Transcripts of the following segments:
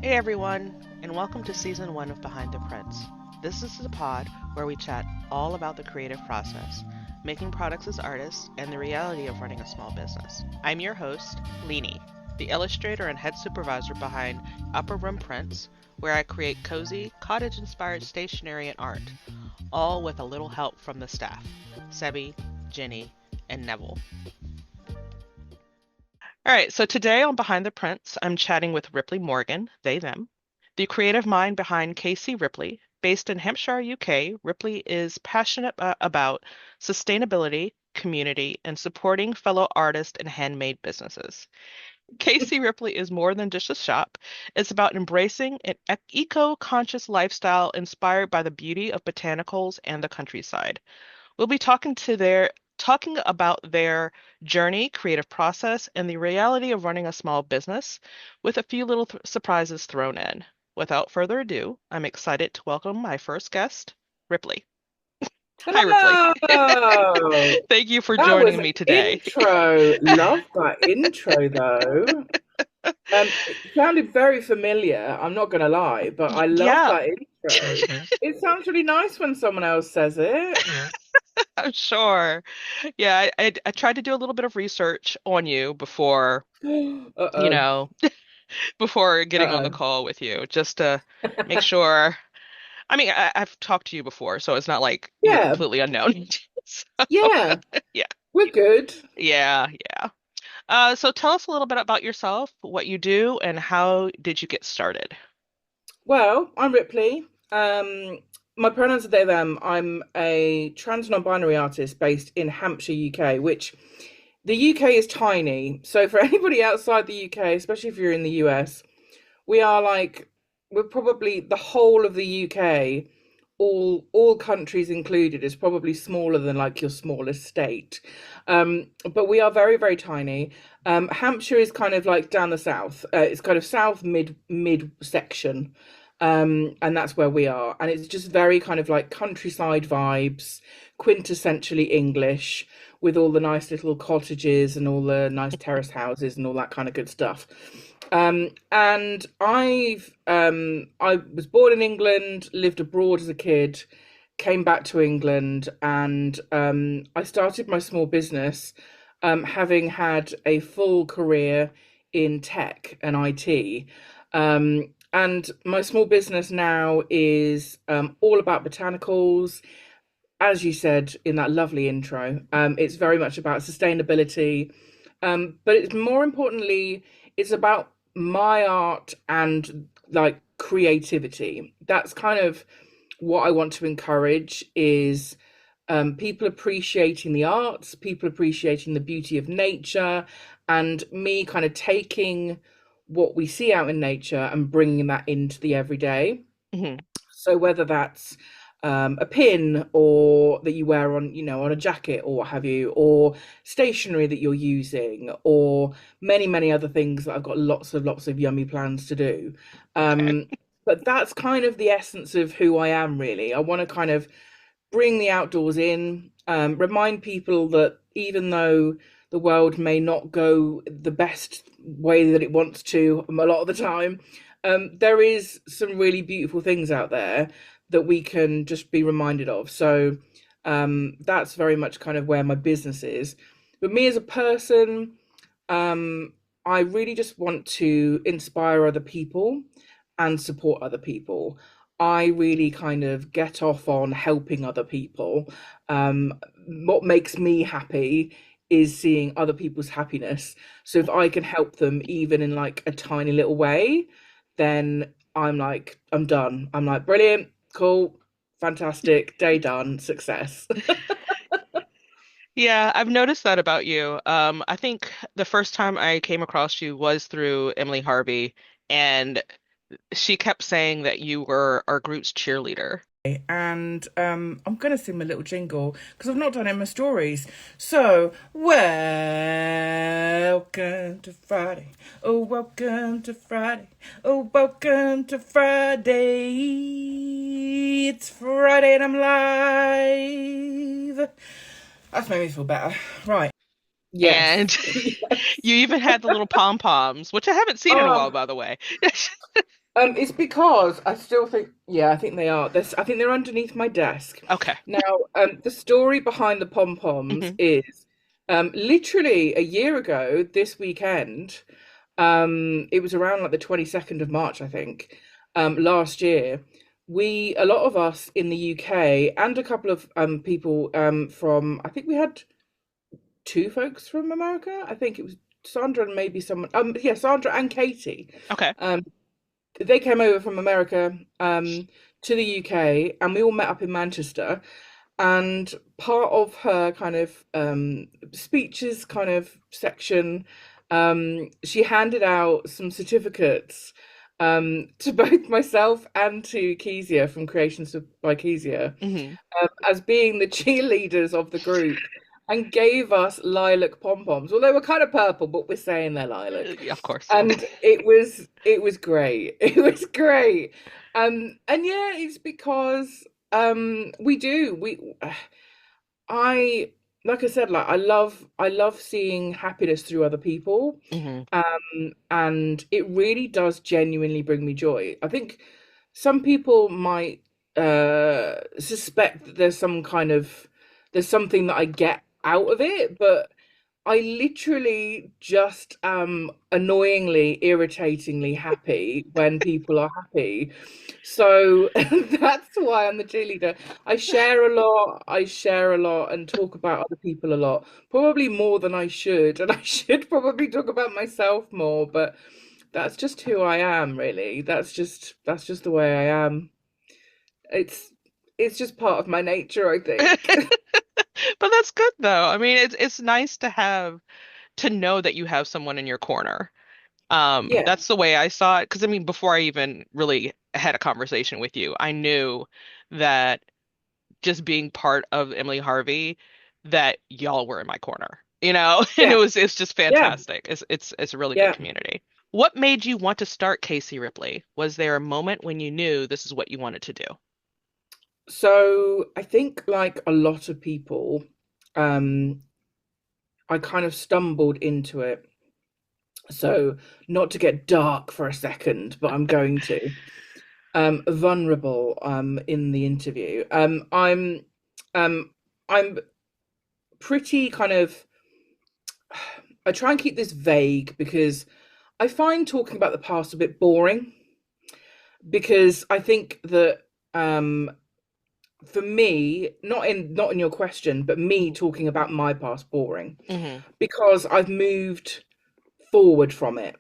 Hey everyone, and welcome to season one of Behind the Prints. This is the pod where we chat all about the creative process, making products as artists, and the reality of running a small business. I'm your host, Leanie, the illustrator and head supervisor behind Upper Room Prints, where I create cozy, cottage-inspired stationery and art, all with a little help from the staff, Sebi, Jenny, and Neville. All right, so today on Behind the Prints, I'm chatting with Ripley Morgan, they, them, the creative mind behind KC Ripley. Based in Hampshire, UK, Ripley is passionate about sustainability, community, and supporting fellow artists and handmade businesses. KC Ripley is more than just a shop. It's about embracing an eco-conscious lifestyle inspired by the beauty of botanicals and the countryside. We'll be talking about their journey, creative process, and the reality of running a small business with a few little surprises thrown in. Without further ado, I'm excited to welcome my first guest, Ripley. Hi, Ripley. Hello. Thank you for That was joining an me today. intro. Love that intro though. It sounded very familiar, I'm not gonna lie, but I love Yeah, that intro. It sounds really nice when someone else says it. I'm sure. Yeah, I tried to do a little bit of research on you before, you Uh-oh. know, before getting on the Uh-oh. call with you, just to make sure. I mean, I've talked to you before, so it's not like you're Yeah, completely unknown. So, yeah, yeah, we're good. yeah. So tell us a little bit about yourself, what you do, and how did you get started? Well, I'm Ripley. My pronouns are they, them. I'm a trans non-binary artist based in Hampshire, UK, which the UK is tiny. So for anybody outside the UK, especially if you're in the US, we are like we're probably the whole of the UK, all countries included, is probably smaller than like your smallest state. But we are very, very tiny. Hampshire is kind of like down the south. It's kind of south mid section. And that's where we are. And it's just very kind of like countryside vibes, quintessentially English, with all the nice little cottages and all the nice terrace houses and all that kind of good stuff. And I was born in England, lived abroad as a kid, came back to England, and I started my small business, having had a full career in tech and IT. And my small business now is all about botanicals. As you said in that lovely intro, it's very much about sustainability, but it's more importantly, it's about my art and like creativity. That's kind of what I want to encourage is people appreciating the arts, people appreciating the beauty of nature, and me kind of taking what we see out in nature and bringing that into the everyday. Hmm. So whether that's a pin or that you wear on, on a jacket or what have you, or stationery that you're using, or many, many other things that I've got lots of yummy plans to do. Okay. But that's kind of the essence of who I am, really. I want to kind of bring the outdoors in, remind people that even though the world may not go the best way that it wants to a lot of the time, there is some really beautiful things out there that we can just be reminded of. So that's very much kind of where my business is. But me as a person, I really just want to inspire other people and support other people. I really kind of get off on helping other people. Um, what makes me happy is seeing other people's happiness. So if I can help them even in like a tiny little way, then I'm done. I'm like, brilliant, cool, fantastic, day done, success. Yeah, I've noticed that about you. I think the first time I came across you was through Emily Harvey, and she kept saying that you were our group's cheerleader. And I'm gonna sing my little jingle because I've not done it in my stories. So, welcome to Friday. Oh, welcome to Friday. Oh, welcome to Friday. It's Friday and I'm live. That's made me feel better. Right. Yes. And you even had the little pom-poms, which I haven't seen in a while, Oh, by the way. It's because I still think, yeah, I think they are. I think they're underneath my desk. Okay. Now, the story behind the pom-poms Hmm. is, literally a year ago this weekend. It was around like the 22nd of March, I think, last year. A lot of us in the UK and a couple of people from, I think we had two folks from America. I think it was Sandra and maybe someone. Yeah, Sandra and Katie. Okay. Um, they came over from America to the UK, and we all met up in Manchester. And part of her kind of speeches kind of section, she handed out some certificates to both myself and to Kezia from Creations by Kezia, Hmm. as being the cheerleaders of the group, and gave us lilac pom-poms. Well, they were kind of purple, but we're saying they're lilac. Yeah, of course. And it was great. It was great. And yeah, it's because we do. I like I said, like I love seeing happiness through other people. Hmm. And it really does genuinely bring me joy. I think some people might suspect that there's something that I get out of it, but I literally just am annoyingly, irritatingly happy when people are happy. So that's why I'm the cheerleader. I share a lot and talk about other people a lot, probably more than I should. And I should probably talk about myself more, but that's just who I am, really. That's just the way I am. It's it's just part of my nature, I think. But that's good though. I mean, it's nice to have to know that you have someone in your corner. Yeah, That's the way I saw it. Because I mean, before I even really had a conversation with you, I knew that just being part of Emily Harvey, that y'all were in my corner, and yeah, it's just yeah, fantastic. It's a really good yeah. community. What made you want to start KC Ripley? Was there a moment when you knew this is what you wanted to do? So I think like a lot of people, um, I kind of stumbled into it. So not to get dark for a second, but I'm going to. Vulnerable in the interview. Um I'm pretty kind of I try and keep this vague because I find talking about the past a bit boring, because I think that for me, not in your question, but me talking about my past boring Hmm. because I've moved forward from it.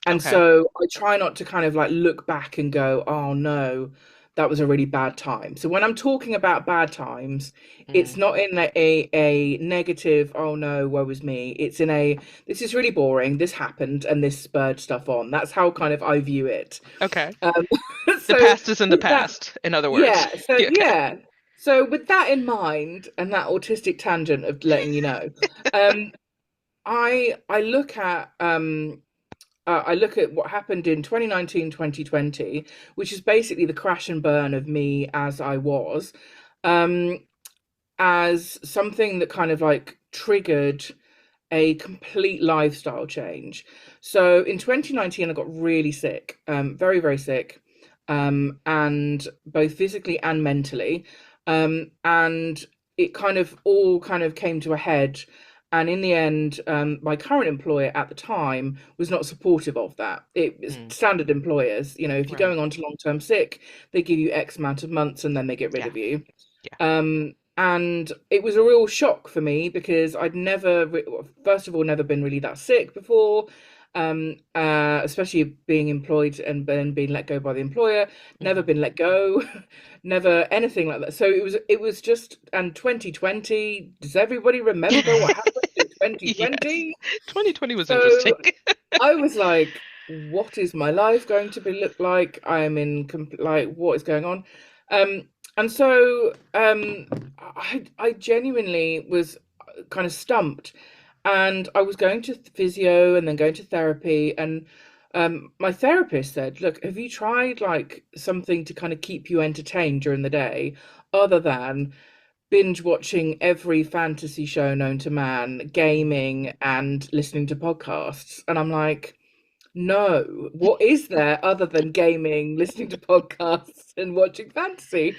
And Okay. so I try not to kind of like look back and go, oh no, that was a really bad time. So when I'm talking about bad times, it's Mm. not in a negative, oh no, woe is me. It's in a, this is really boring, this happened, and this spurred stuff on. That's how kind of I view it. Okay. Um, The so past is in the with that, past, in other words. yeah, so Yeah, okay. yeah. So with that in mind, and that autistic tangent of letting you know, um, I look at I look at what happened in 2019, 2020, which is basically the crash and burn of me as I was, um, as something that kind of like triggered a complete lifestyle change. So in 2019, I got really sick, very, very sick, and both physically and mentally. And it kind of all kind of came to a head. And in the end, my current employer at the time was not supportive of that. It was Mm. standard employers, if you're Right. going on to long-term sick, they give you X amount of months and then they get rid Yeah. of you. Yeah. And it was a real shock for me because I'd never, first of all, never been really that sick before, especially being employed and then being let go by the employer, never Hmm. been let go, never anything like that. So it was just, and 2020, does everybody remember what happened in Yes. 2020? 2020 was interesting. So I was like, what is my life going to be look like? I am in like, what is going on? And so I genuinely was kind of stumped, and I was going to physio and then going to therapy, and my therapist said, "Look, have you tried like something to kind of keep you entertained during the day, other than binge watching every fantasy show known to man, gaming, and listening to podcasts?" And I'm like, No, what is there other than gaming, listening to podcasts, and watching fantasy?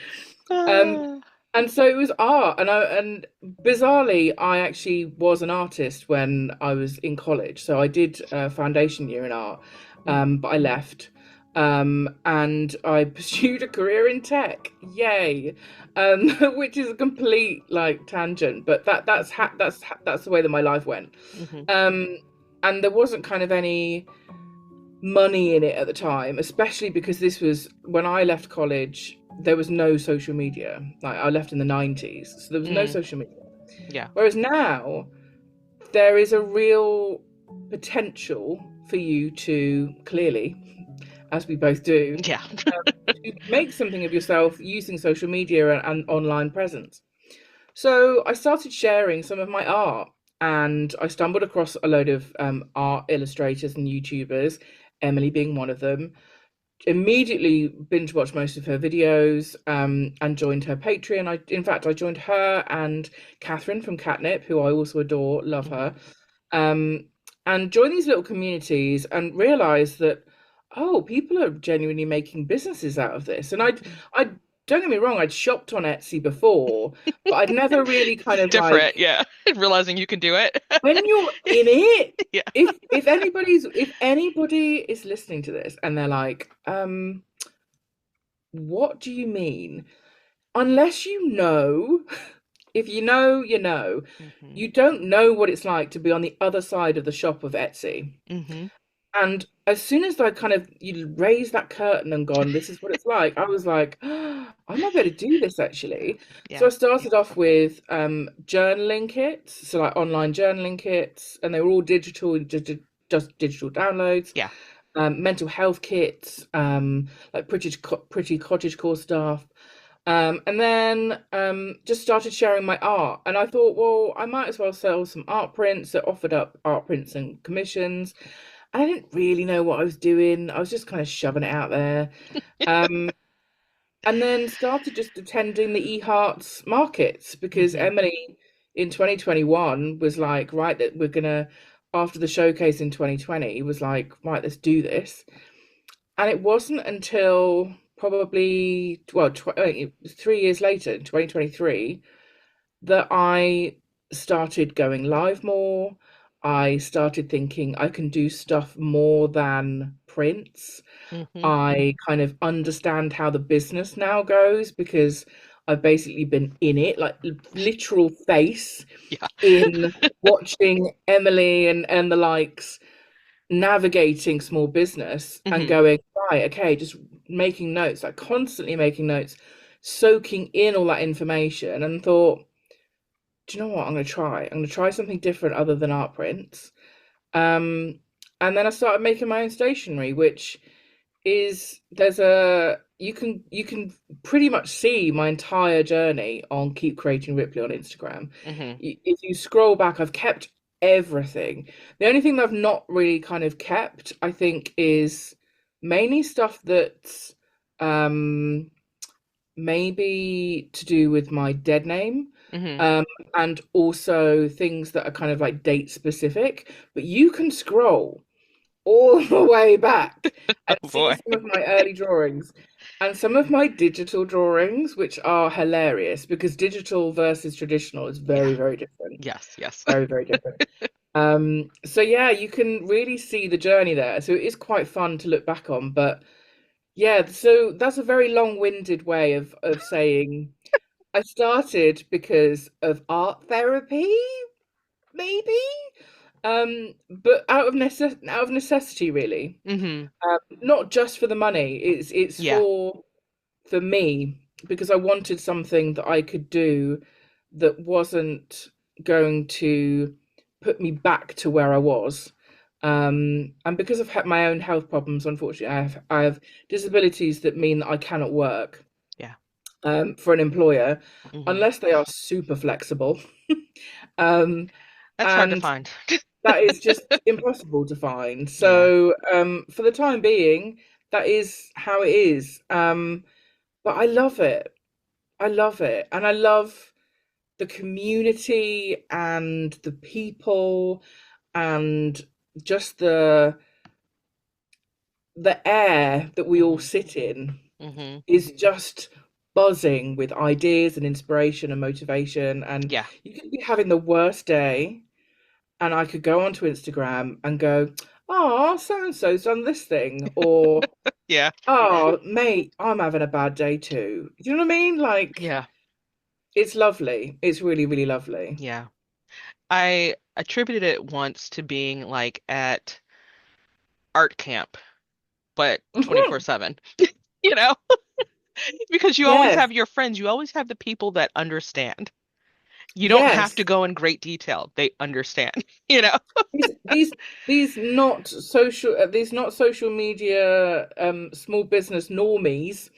Um, Ah, and so it was art, and bizarrely, I actually was an artist when I was in college. So I did a foundation year in art, mhm, but I left, and I pursued a career in tech. Yay! Which is a complete like tangent, but that's the way that my life went. mhm, Um, and there wasn't kind of any money in it at the time, especially because this was when I left college. There was no social media. Like I left in the 90s, so there was no mm, social media. yeah. Whereas now there is a real potential for you to clearly, as we both do, Yeah. to make something of yourself using social media and online presence. So I started sharing some of my art, and I stumbled across a load of art illustrators and YouTubers, Emily being one of them. Immediately binge watched most of her videos, and joined her Patreon. In fact, I joined her and Catherine from Catnip, who I also adore, love Mhm, her, um, and joined these little communities and realized that, oh, people are genuinely making businesses out of this. And mhm. I don't get me wrong, I'd shopped on Etsy before, but I'd never really kind of Different, like, yeah. Realizing you can do it. when you're in it, Yeah. if anybody is listening to this and they're like, what do you mean? Unless you know, if you know, you know. Mhm, You don't know what it's like to be on the other side of the shop of Etsy. mhm. And as soon as I kind of you raised that curtain and gone, this is what it's like, I was like, oh, I might be able to do this actually. So Yeah. I started off with journaling kits, so like online journaling kits, and they were all digital, just digital downloads. Yeah. Mental health kits, like pretty cottagecore stuff. And then just started sharing my art. And I thought, well, I might as well sell some art prints. That offered up art prints and commissions. I didn't really know what I was doing. I was just kind of shoving it out there. Um, and then started just attending the eHearts markets because Mhm, Emily in 2021 was like, right, that we're gonna, after the showcase in 2020, was like, right, let's do this. And it wasn't until probably, well, 3 years later, in 2023, that I started going live more. I started thinking I can do stuff more than prints. mhm. I kind of understand how the business now goes because I've basically been in it, like literal face Yeah. in watching Emily and the likes navigating small business and Mhm. going, right, okay, just making notes, like constantly making notes, soaking in all that information, and thought, do you know what? I'm going to try something different other than art prints. Um, and then I started making my own stationery, which is there's a you can pretty much see my entire journey on Keep Creating Ripley on Instagram. Mhm. If you scroll back, I've kept everything. The only thing that I've not really kind of kept, I think, is mainly stuff that's um maybe to do with my dead name, Mhm. um, and also things that are kind of like date specific. But you can scroll all the way back and Oh see boy. some of my early drawings and some of my digital drawings, which are hilarious because digital versus traditional is Yeah. very, very different. Yes, yes. Very, very different. So yeah, you can really see the journey there. So it is quite fun to look back on. But yeah, so that's a very long-winded way of saying I started because of art therapy, maybe. But out of necessity, really. Mhm. Not just for the money. It's Yeah. for me because I wanted something that I could do that wasn't going to put me back to where I was. And because I've had my own health problems, unfortunately, I have disabilities that mean that I cannot work Yeah. for an employer Mhm. unless they are super flexible. um, That's hard to and find. that is just impossible to find. Yeah. So, for the time being, that is how it is. But I love it. I love it. And I love the community and the people and just the air that we all Hmm. sit in Hmm. is just buzzing with ideas and inspiration and motivation. And Yeah. you could be having the worst day, and I could go onto Instagram and go, "Oh, so and so's done this thing," or Yeah. "Oh, mate, I'm having a bad day too." Do you know what I mean? Like, Yeah. it's lovely. It's really, really lovely. Yeah. I attributed it once to being like at art camp, but Mhm. 24/7. You know, because you always Yes, have your friends, you always have the people that understand. You don't have to yes. go in great detail. They understand, you know? These these these not social media small business normies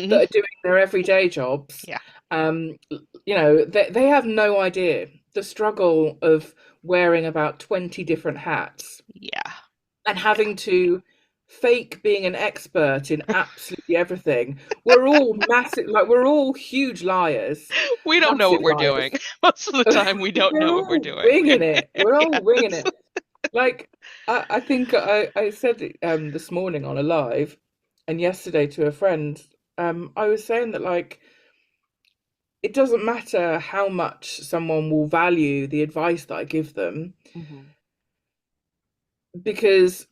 that Hmm. are doing their everyday jobs. Yeah. They have no idea the struggle of wearing about 20 different hats Yeah. and Yeah. having to fake being an expert in absolutely everything. We're all massive, like we're all huge liars, We don't know massive what we're doing. liars. Most of the time, we don't know We're what we're all doing. winging it. We're all winging Yes. it. Like I think I said it, this morning on a live, and yesterday to a friend. I was saying that like it doesn't matter how much someone will value the advice that I give them, Hmm. because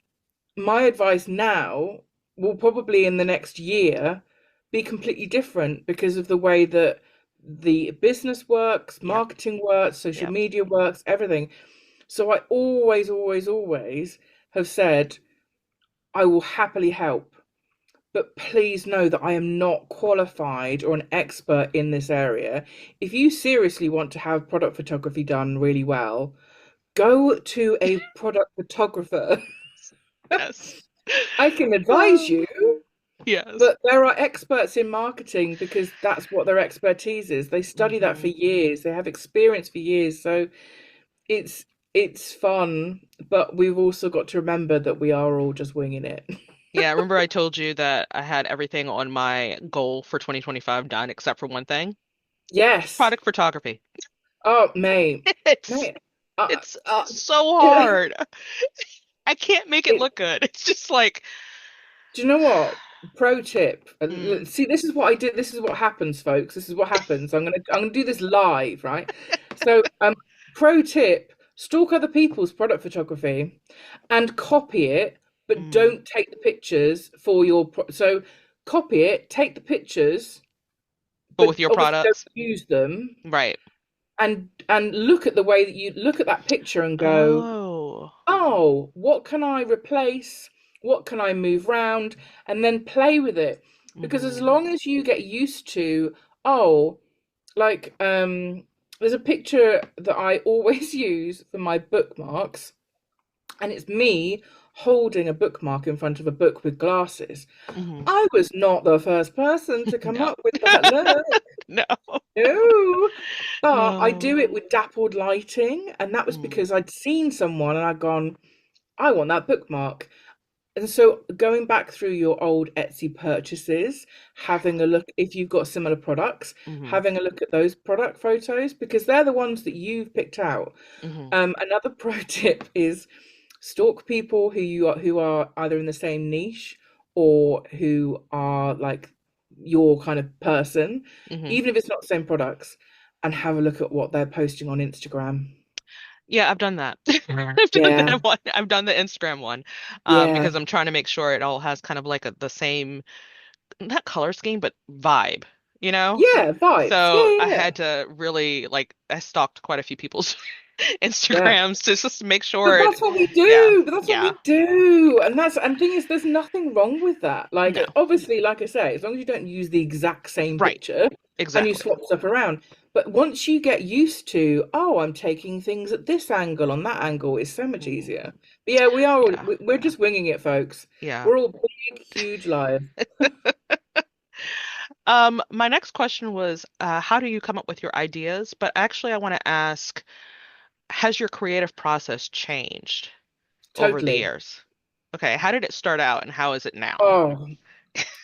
my advice now will probably in the next year be completely different because of the way that the business works, Yep. marketing works, social Yep. media works, everything. So I always, always, always have said, I will happily help, but please know that I am not qualified or an expert in this area. If you seriously want to have product photography done really well, go to a product photographer. Yes. I can advise Oh, you, yes. but there are experts in marketing because that's what their expertise is. They study that for Hmm. years, they have experience for years. So it's it's fun, but we've also got to remember that we are all just winging it. Yeah, remember I told you that I had everything on my goal for 2025 done except for one thing? Yes. Product photography. Oh, mate, It's mate. Uh, it's uh, so do hard. I can't make it look good. It's just like, you know what? Pro tip. mm, See, this is what I did. This is what happens, folks. This is what happens. I'm gonna do this live, right? So, pro tip: stalk other people's product photography and copy it, but mm, don't take the pictures for your. So, copy it, take the pictures, but but with your obviously don't products, use them. right? And look at the way that you look at that picture and go, Oh. oh, what can I replace? What can I move round? And then play with it. Because as Hmm. long as you get used to, oh, like there's a picture that I always use for my bookmarks, and it's me holding a bookmark in front of a book with glasses. Hmm. I was not the first person to come No. up with that look. No. No. But I Oh. do it with dappled lighting, and that was Mm, because I'd seen someone and I'd gone, I want that bookmark. And so going back through your old Etsy purchases, having a look if you've got similar products, hmm. having a look at those product photos because they're the ones that you've picked out. Hmm. Another pro tip is stalk people who are either in the same niche or who are like your kind of person, Hmm. even if it's not the same products, and have a look at what they're posting on Instagram. Yeah, I've done that. I've done Yeah, that one. I've done the Instagram one, yeah, because I'm trying to make sure it all has kind of like the same, not color scheme, but vibe, you know? yeah, vibes. So Yeah, I yeah, had to really like I stalked quite a few people's yeah. Instagrams to just make But sure that's it, what we yeah, do. But that's what yeah, we do. And thing is, there's nothing wrong with that. Like no, obviously, like I say, as long as you don't use the exact same right, picture and you exactly. swap stuff around. But once you get used to, oh, I'm taking things at this angle, on that angle, it's so much Hmm. easier. But yeah, we are. Yeah, We're just winging it, folks. yeah. We're all big, huge liars. My next question was, how do you come up with your ideas? But actually, I want to ask, has your creative process changed over the Totally. years? Okay, how did it start out and how is it now? Oh,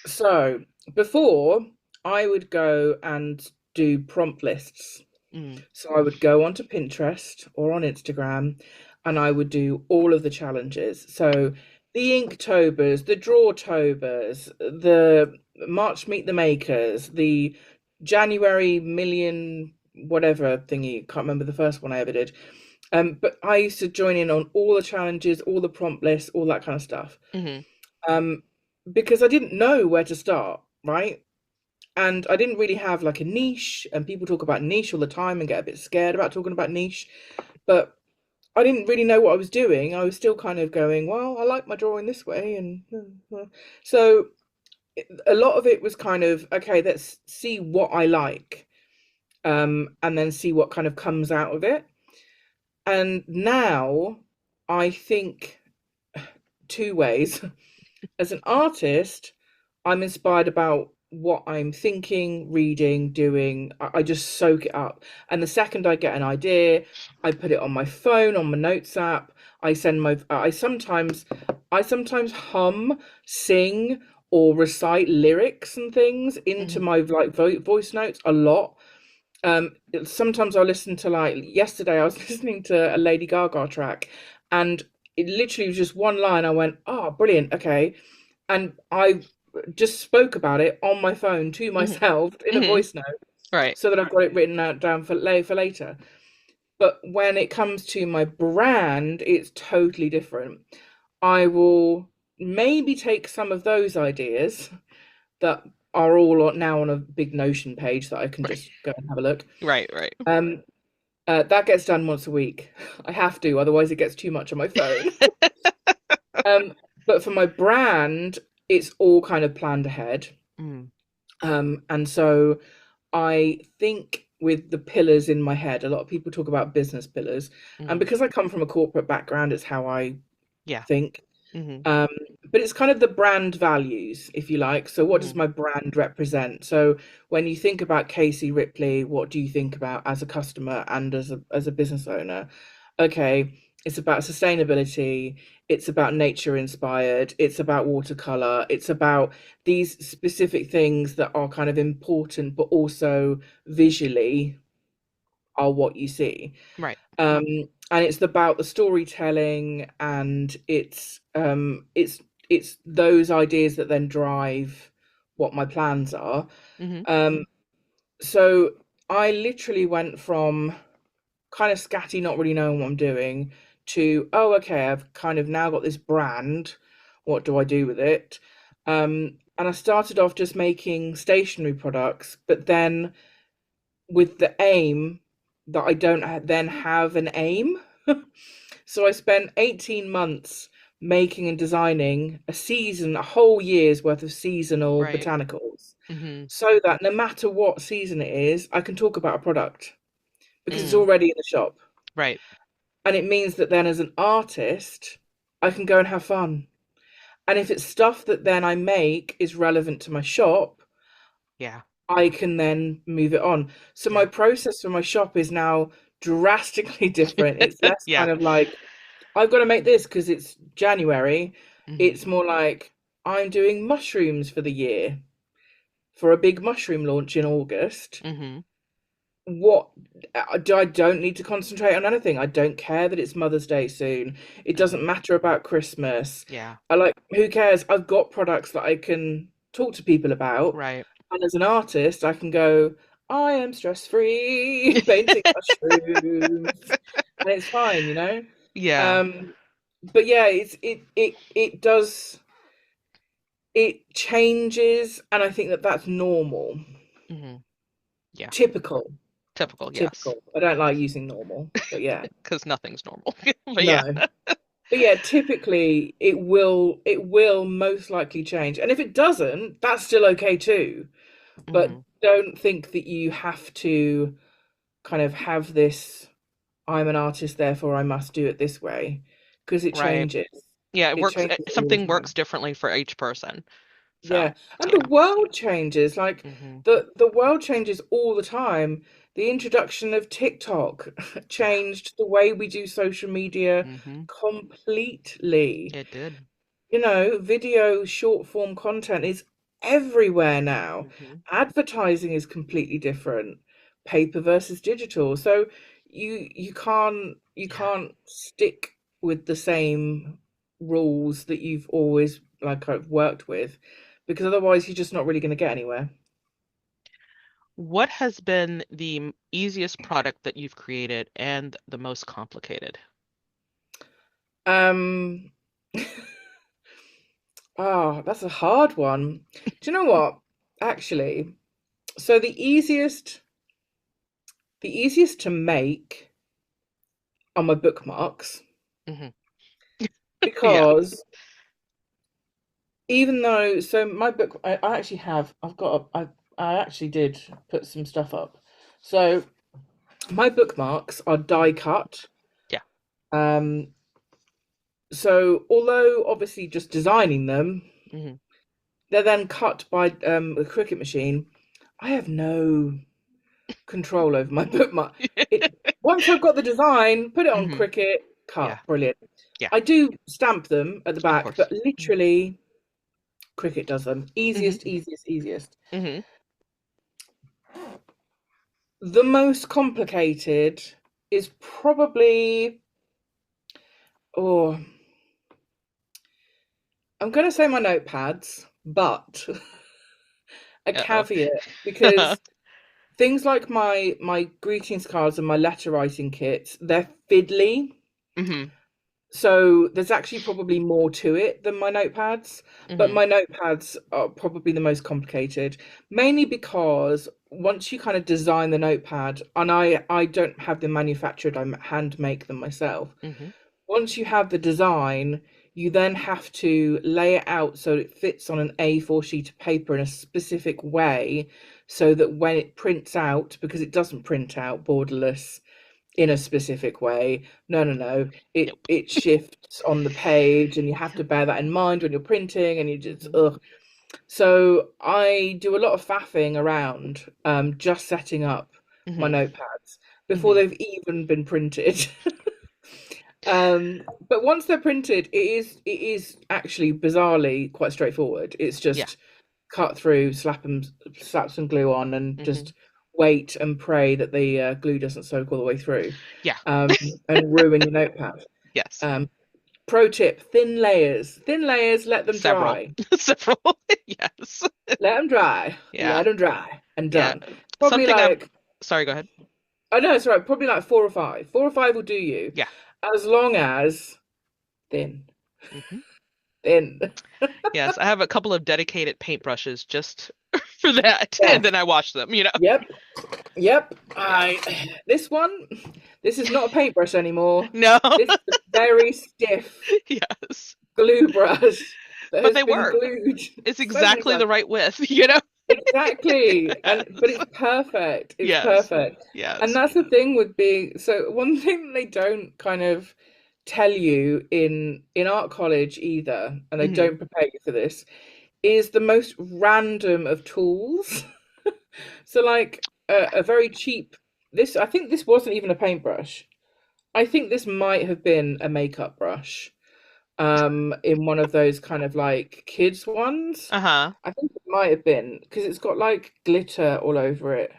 so before I would go and do prompt lists. Mm, So I would go onto Pinterest or on Instagram and I would do all of the challenges. So the Inktober's, the Drawtober's, the March Meet the Makers, the January Million whatever thingy. Can't remember the first one I ever did. But I used to join in on all the challenges, all the prompt lists, all that kind of stuff. Hmm. Um, because I didn't know where to start, right? And I didn't really have like a niche, and people talk about niche all the time and get a bit scared about talking about niche. But I didn't really know what I was doing. I was still kind of going, well, I like my drawing this way, and so a lot of it was kind of okay. Let's see what I like, and then see what kind of comes out of it. And now I think two ways. As an artist, I'm inspired about what I'm thinking, reading, doing. I just soak it up. And the second I get an idea, I put it on my phone, on my notes app. I sometimes hum, sing, or recite lyrics and things into Hmm. my like voice notes a lot. Um, Sometimes I'll listen to like yesterday I was listening to a Lady Gaga track, and it literally was just one line. I went, "Oh, brilliant, okay," and I just spoke about it on my phone to Hmm. myself in a Hmm. voice note, Right. so that I've got it written out down for later. But when it comes to my brand, it's totally different. I will maybe take some of those ideas that are all now on a big Notion page that I can Right. just go and have a look. Right. Right. Um, that gets done once a week. I have to, otherwise it gets too much on my phone. Um, but for my brand, it's all kind of planned ahead. Mm. And so I think with the pillars in my head, a lot of people talk about business pillars. And Hmm. because I come from a corporate background, it's how I Yeah. think. Hmm. Um, but it's kind of the brand values, if you like. So, what does Hmm. my brand represent? So, when you think about KC Ripley, what do you think about as a customer and as a business owner? Okay, it's about sustainability. It's about nature inspired. It's about watercolor. It's about these specific things that are kind of important, but also visually are what you see. Right. um and it's about the storytelling, and it's those ideas that then drive what my plans are. Hmm. So I literally went from kind of scatty, not really knowing what I'm doing, to okay, I've kind of now got this brand. What do I do with it? And I started off just making stationery products, but then with the aim that I don't then have an aim. So I spent 18 months making and designing a whole year's worth of seasonal Right. botanicals, Hmm. so that no matter what season it is, I can talk about a product because it's Mm. already in the shop. Right. And it means that then as an artist, I can go and have fun. And if it's stuff that then I make is relevant to my shop, Yeah. I can then move it on. So my Yeah. process for my shop is now drastically different. It's less Yeah. kind of like, I've got to make this because it's January. Hmm. It's more like, I'm doing mushrooms for the year for a big mushroom launch in August. Hmm. What I don't need to concentrate on anything. I don't care that it's Mother's Day soon. It No. doesn't matter about Christmas. Yeah. I like, who cares? I've got products that I can talk to people about. Right. And as an artist, I can go, I am stress free, painting mushrooms, and it's fine, you know? Yeah. Um, but yeah, it does, it changes, and I think that that's normal. Hmm. Yeah. Typical, Typical. Yes. typical. I don't like using normal, but yeah, Because nothing's normal. But yeah. no. But yeah, typically it will most likely change. And if it doesn't, that's still okay too. But Hmm. don't think that you have to kind of have this, I'm an artist, therefore I must do it this way, because it Right. changes. Yeah, it It works. changes all the Something works time. differently for each person. So, Yeah. And the yeah. world changes. Like Hmm. the world changes all the time. The introduction of TikTok Yeah. changed the way we do social media Hmm. completely. It did. Video short form content is everywhere now. Hmm. Advertising is completely different, paper versus digital. So you Yeah. can't stick with the same. rules that you've always like kind of worked with, because otherwise you're just not really going to get anywhere. What has been the easiest product that you've created and the most complicated? Um, that's a hard one. Do you know what? Actually, so the easiest to make are my bookmarks Hmm. Yeah. because even though so my book I actually have I've got I actually did put some stuff up. So my bookmarks are die cut. Yeah. Um, so although obviously just designing them, Hmm. they're then cut by a Cricut machine. I have no control over my bookmark. It Once I've got the design, put it on Hmm. Cricut, Yeah. cut, brilliant. Yeah. I do stamp them at the Of back, course. but literally Cricut does them. Hmm. Easiest, easiest, easiest. Hmm. The most complicated is probably, oh, I'm going to say my notepads, but a Uh-oh. caveat because things like my greetings cards and my letter writing kits, they're fiddly. Hmm. So there's actually probably more to it than my notepads, but Hmm. my notepads are probably the most complicated, mainly because once you kind of design the notepad, and I don't have them manufactured, I hand make them myself. Hmm. Once you have the design, you then have to lay it out so it fits on an A4 sheet of paper in a specific way, so that when it prints out, because it doesn't print out borderless in a specific way. No, no, no. It Nope. it shifts on the page, and you have to bear that in mind when you're printing, and you just Hmm. ugh. So I do a lot of faffing around, just setting up my Hmm. notepads before Hmm. they've even been printed. But once they're printed, it is actually bizarrely quite straightforward. It's Yeah. just cut through, slap some glue on, and Hmm. just wait and pray that the glue doesn't soak all the way through, Yeah. um, and ruin your notepad. Yes. Um, Pro tip: thin layers. Thin layers. Let them Several. dry. Several. Yes. Let them dry. Yeah. Let them dry, and Yeah. done. Probably Something I've, like, sorry, go ahead. oh no, it's all right. Probably like 4 or 5. 4 or 5 will do you, Yeah. as long as thin, Hmm. thin. Yes, I have a couple of dedicated paintbrushes just for that, and Yes. then I wash them. Yep. Yep. This is not a paintbrush anymore. No. This is a very stiff Yes. glue brush that But has they been work. glued It's so many exactly times. the right width. Exactly. But Yes. it's perfect. It's Yes. perfect. And Yes. that's the thing with being so one thing that they don't kind of tell you in art college either, and they Hmm. don't prepare you for this, is the most random of tools. So like a very cheap this I think this wasn't even a paintbrush. I think this might have been a makeup brush, in one of those kind of like kids ones. Uh-huh. I think it might have been because it's got like glitter all over it.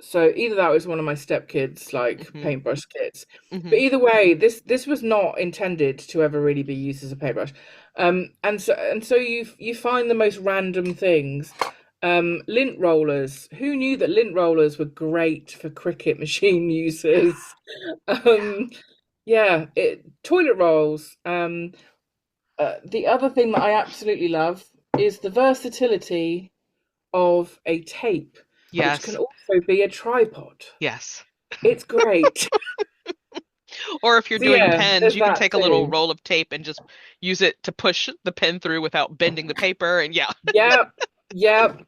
So either that was one of my stepkids like Hmm. paintbrush kits. But Hmm. either way, this was not intended to ever really be used as a paintbrush. And so you find the most random things. Lint rollers. Who knew that lint rollers were great for Cricut machine users? Yeah. Um, yeah, toilet rolls. The other thing that I absolutely love is the versatility of a tape, which can Yes. also be a tripod. Yes. It's great. Or if you're So doing yeah, pens, there's you can that take a little too. roll of tape and just use it to push the pen through without bending the paper. And yeah, Yep, yep.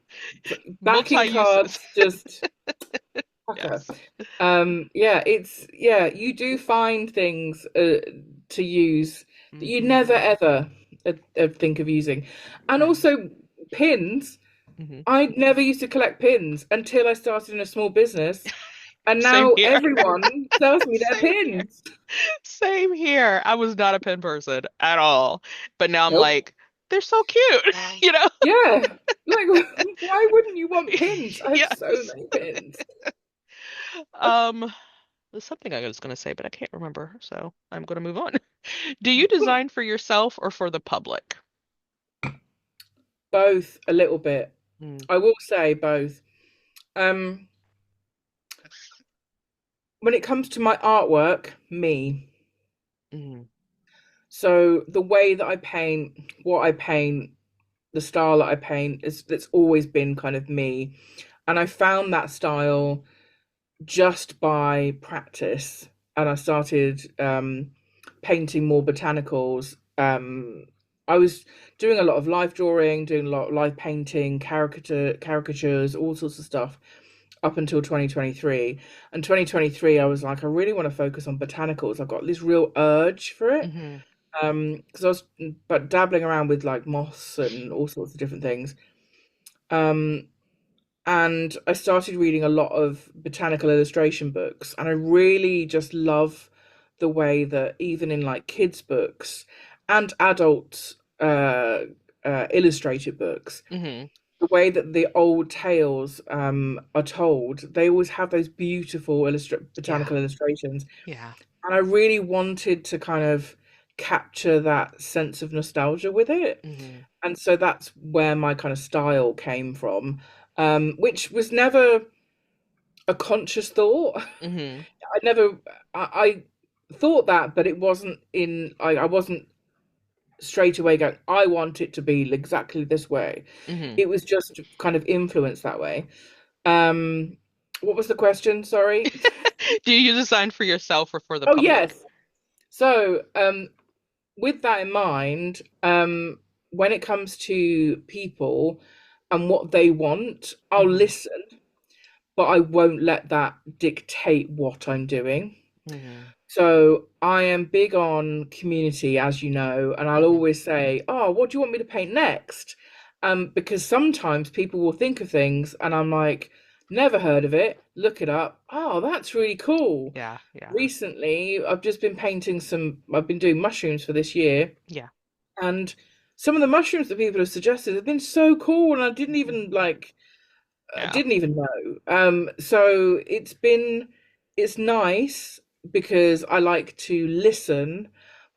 Backing multi-uses. cards, just pucker. Yes. Yeah, you do find things to use that you Hmm. never ever think of using, and Yes. also pins. Hmm. I never used to collect pins until I started in a small business, and Same now here. everyone sells me their Same here. pins. Same here. I was not a pen person at all. But now I'm Nope. like, they're so cute, you know? Yeah. Like, why wouldn't you want pins? I have so Yes. many pins. Um, there's something I was gonna say, but I can't remember, so I'm gonna move on. Do you design for yourself or for the public? Both a little bit. Mm, I will say both. Um, when it comes to my artwork, me. mm, So the way that I paint, what I paint, the style that I paint is that's always been kind of me. And I found that style just by practice. And I started painting more botanicals. I was doing a lot of life drawing, doing a lot of life painting, caricatures, all sorts of stuff up until 2023. And 2023, I was like, I really want to focus on botanicals. I've got this real urge for it. hmm Because I was but dabbling around with like moss and all sorts of different things. Um, and I started reading a lot of botanical illustration books, and I really just love the way that even in like kids' books and adult illustrated books, hmm the way that the old tales are told, they always have those beautiful Yeah, botanical illustrations, yeah. and I really wanted to kind of capture that sense of nostalgia with it. hmm And so that's where my kind of style came from, which was never a conscious thought. hmm I never, I thought that, but it wasn't I wasn't straight away going, I want it to be exactly this way. hmm It was just kind of influenced that way. Um, what was the question? Sorry. Do you design for yourself or for the Oh, public? yes. So, with that in mind, when it comes to people and what they want, I'll hmm listen, but I won't let that dictate what I'm doing. hmm So I am big on community, as you know, and I'll hmm always say, "Oh, what do you want me to paint next?" Because sometimes people will think of things, and I'm like, "Never heard of it. Look it up. Oh, that's really cool." Yeah, yeah, Recently, I've just been painting some. I've been doing mushrooms for this year, yeah. and some of the mushrooms that people have suggested have been so cool, and I didn't hmm even like Yeah, didn't even know. So it's nice because I like to listen,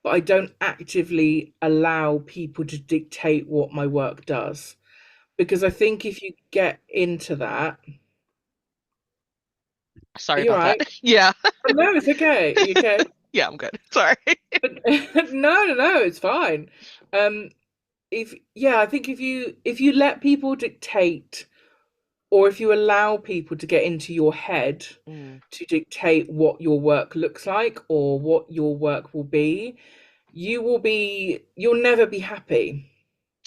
but I don't actively allow people to dictate what my work does. Because I think if you get into that, are sorry you all about that. right? Yeah, Oh, no, it's okay. You okay? yeah, I'm good. Sorry. But no, it's fine. Um, if yeah, I think if you let people dictate, or if you allow people to get into your head Mm, to dictate what your work looks like or what your work will be, you'll never be happy.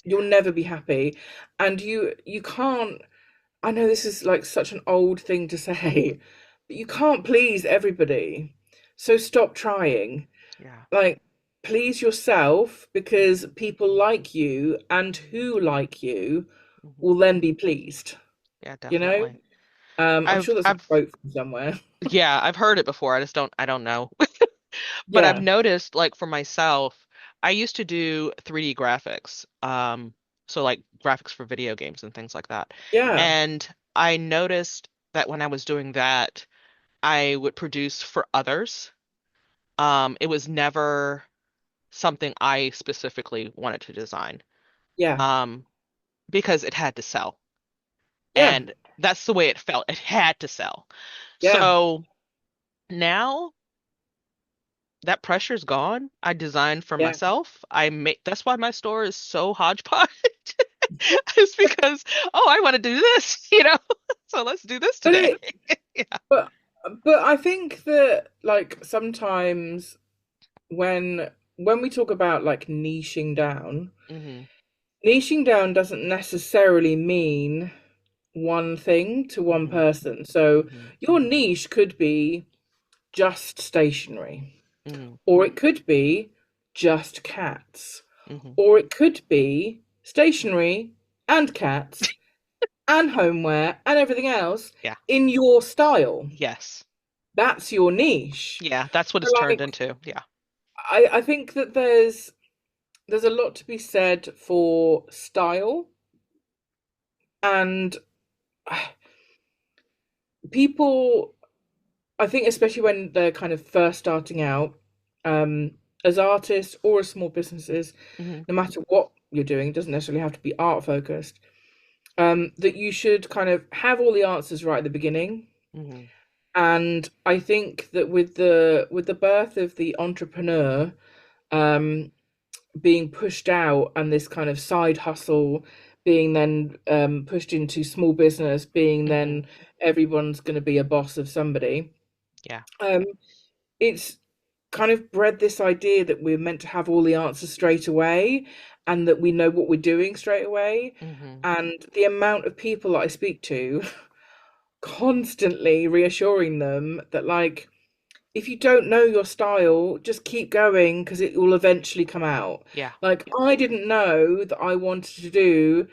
You'll never be happy. And you can't, I know this is like such an old thing to say, but you can't please everybody. So stop trying. yeah. Like, please yourself, because people like you and who like you hmm will then be pleased, Yeah, you know? definitely. I'm sure there's a I've quote from somewhere. yeah, I've heard it before. I don't know. But I've Yeah, noticed, like for myself, I used to do 3D graphics. So like graphics for video games and things like that. yeah, And I noticed that when I was doing that, I would produce for others. It was never something I specifically wanted to design. yeah, Um, because it had to sell. yeah, And that's the way it felt. It had to sell. yeah, So now that pressure's gone. I design for yeah. myself. I make that's why my store is so hodgepodge. It's because, oh, I want to do this, So let's do this But today. it, Yeah. but I think that like sometimes when we talk about like hmm niching down doesn't necessarily mean one thing to one hmm person. So hmm your niche could be just stationery, hmm or it could be just cats, hmm or it could be stationery and cats and homeware and everything else Yeah. in your style. Yes. That's your niche. Yeah, that's what So, it's turned like, into. Yeah. I think that there's a lot to be said for style, and people, I think especially when they're kind of first starting out, as artists or as small businesses, Hmm. no matter what you're doing, it doesn't necessarily have to be art focused, that you should kind of have all the answers right at the beginning. Hmm. And I think that with the birth of the entrepreneur, um, being pushed out and this kind of side hustle being then pushed into small business, being Hmm. then everyone's going to be a boss of somebody. Yeah. Um, it's kind of bred this idea that we're meant to have all the answers straight away and that we know what we're doing straight away. Hmm. And the amount of people that I speak to constantly reassuring them that, like, if you don't know your style, just keep going because it will eventually come out. Yeah. Like, I didn't know that I wanted to do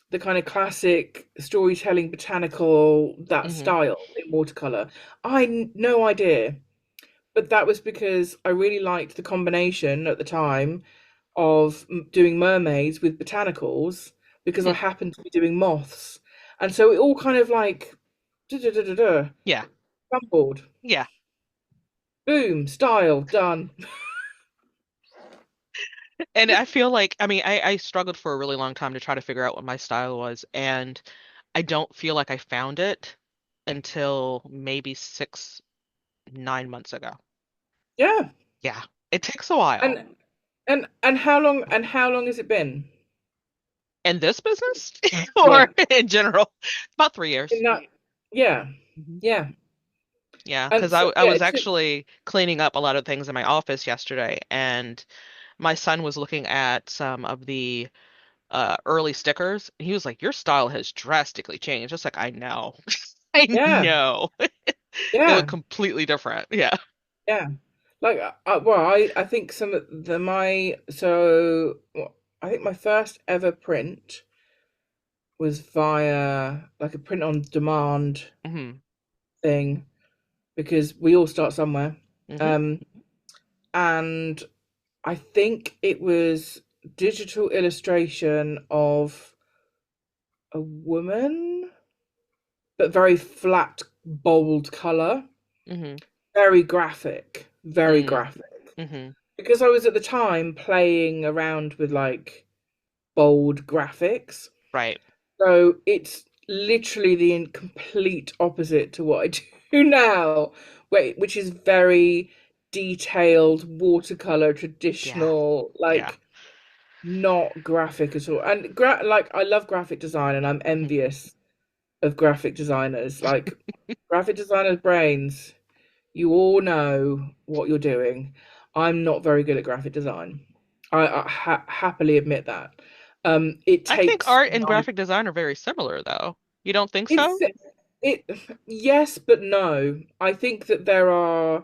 the kind of classic storytelling botanical, that Hmm. style in watercolor. No idea. But that was because I really liked the combination at the time of doing mermaids with botanicals because I happened to be doing moths. And so it all kind of like da da da da da Yeah. crumbled. Yeah. Boom, style done. And I feel like, I mean, I struggled for a really long time to try to figure out what my style was, and I don't feel like I found it until maybe 9 months ago. Yeah. Yeah, it takes a while. And how long has it been? In this business Yeah. or in general, about 3 years. In that, yeah. Mhm. Yeah. Yeah, And because so I yeah, was it took, actually cleaning up a lot of things in my office yesterday, and my son was looking at some of the early stickers. And he was like, "Your style has drastically changed." It's like, I know, I yeah. know, it was Yeah. completely different. Yeah. Yeah. Like well, I think some of the my so well, I think my first ever print was via like a print on demand Hmm. thing because we all start somewhere. Hmm. Um, and I think it was digital illustration of a woman, but very flat, bold color, Hmm. very graphic, very Hmm. graphic. Hmm. Because I was at the time playing around with like bold graphics. Right. So it's literally the complete opposite to what I do now, which is very detailed, watercolor, Yeah. traditional, Yeah. like not graphic at all. And like I love graphic design and I'm Hmm. envious of graphic designers. Like graphic designers' brains, you all know what you're doing. I'm not very good at graphic design. I happily admit that. It I think takes art and graphic design are very similar, though. You don't think it's so? it yes, but no. I think that there are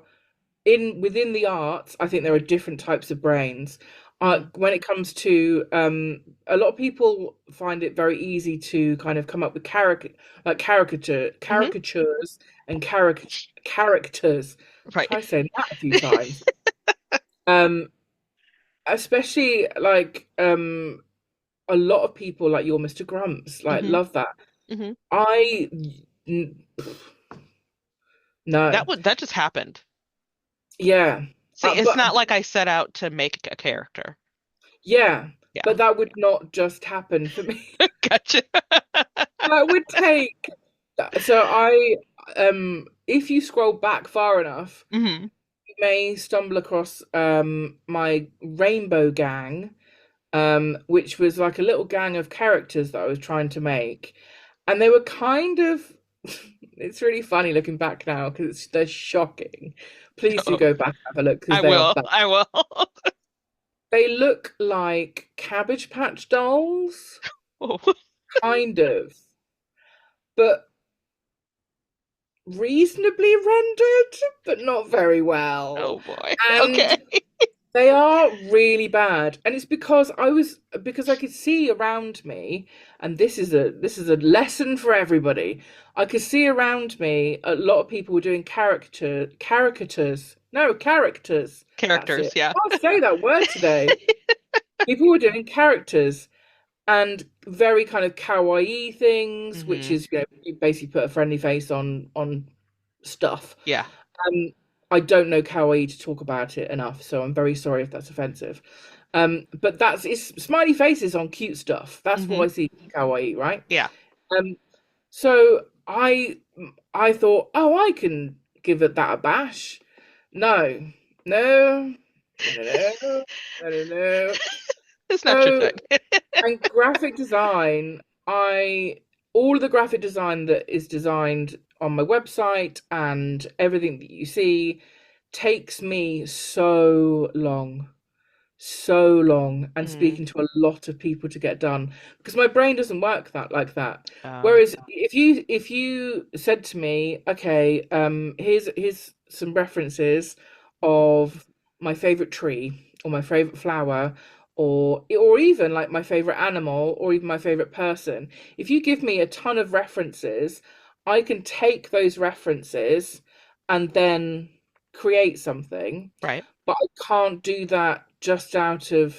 in within the arts, I think there are different types of brains. Hmm. When it comes to a lot of people find it very easy to kind of come up with Hmm. caricatures and characters. Right. Try saying that a few times. Um, especially like a lot of people like your Mr. Grumps like Hmm. love that. Hmm. I n- no, That just happened. yeah, See, it's but not like I set out to make a character. yeah, Yeah. but that would not just happen for me. Gotcha. That would take. So if you scroll back far enough, Hmm. you may stumble across my Rainbow Gang, which was like a little gang of characters that I was trying to make, and they were kind of. It's really funny looking back now because they're shocking. Please do Oh, go back and have a look because I they are will. bad. I will. They look like Cabbage Patch dolls, Oh, kind of, but reasonably rendered, but not very well. oh boy. And Okay. they are really bad. And it's because I could see around me, and this is a lesson for everybody. I could see around me a lot of people were doing characters. No, characters. That's Characters, it. yeah. I can't say that word today. People were doing characters and very kind of kawaii things, which Hmm. is you basically put a friendly face on stuff. Yeah. Um, I don't know kawaii to talk about it enough, so I'm very sorry if that's offensive. But that's it's smiley faces on cute stuff. That's what Hmm. I see kawaii, right? Yeah. Um, so I thought, oh, I can give it that a bash. No, no, no, no, no, no, no, no. It's not your So, thing. and graphic design, I all of the graphic design that is designed on my website and everything that you see takes me so long and Mm. speaking to a lot of people to get done because my brain doesn't work that like that. Oh. Whereas if you said to me, okay, here's some references of my favorite tree or my favorite flower or even like my favorite animal or even my favorite person, if you give me a ton of references, I can take those references and then create something, Right. but I can't do that just out of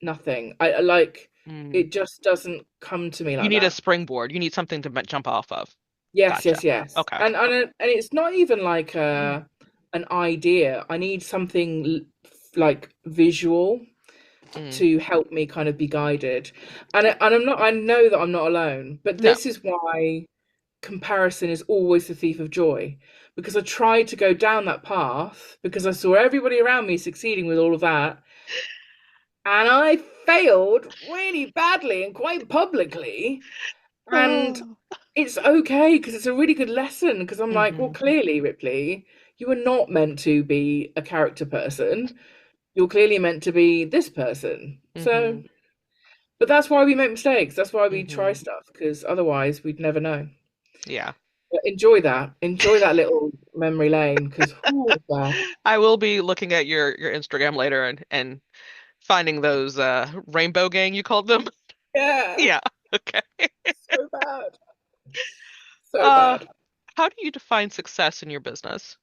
nothing. I like Mm. it just doesn't come to me You like need a that. springboard. You need something to jump off of. Yes, Gotcha. yes, yes. Okay. And it's not even like Mm. an idea. I need something like visual Mm. to help me kind of be guided. And I'm not I know that I'm not alone, but No. this is why comparison is always the thief of joy because I tried to go down that path because I saw everybody around me succeeding with all of that and I failed really badly and quite publicly. And Oh. it's okay because it's a really good lesson because I'm like, well, Hmm. clearly, Ripley, you were not meant to be a character person. You're clearly meant to be this person. So, Hmm. but that's why we make mistakes. That's why we try Hmm. stuff because otherwise we'd never know. Yeah. But enjoy that. Enjoy that little memory lane because, oh, God. I will be looking at your Instagram later and finding those rainbow gang you called them. Yeah, Yeah. Okay. so bad. So Uh, bad. how do you define success in your business?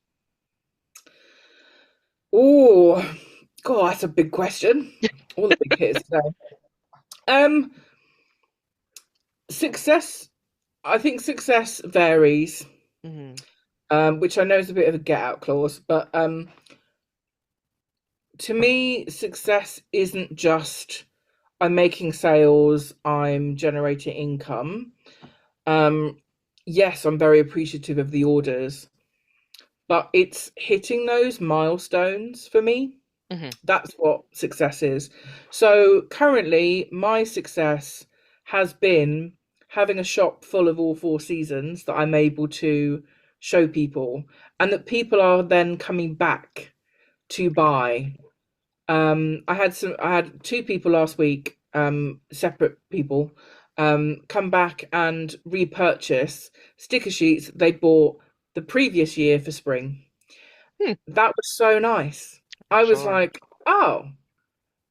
Oh, God, that's a big question. All the big hitters today. Um, success, I think success varies, Hmm. which I know is a bit of a get out clause, but to me, success isn't just I'm making sales, I'm generating income. Um, yes, I'm very appreciative of the orders, but it's hitting those milestones for me. Hmm. That's what success is. So currently, my success has been having a shop full of all four seasons that I'm able to show people, and that people are then coming back to buy. I had two people last week, separate people, come back and repurchase sticker sheets they bought the previous year for spring. Hmm. That was so nice. I was Sure. like, oh,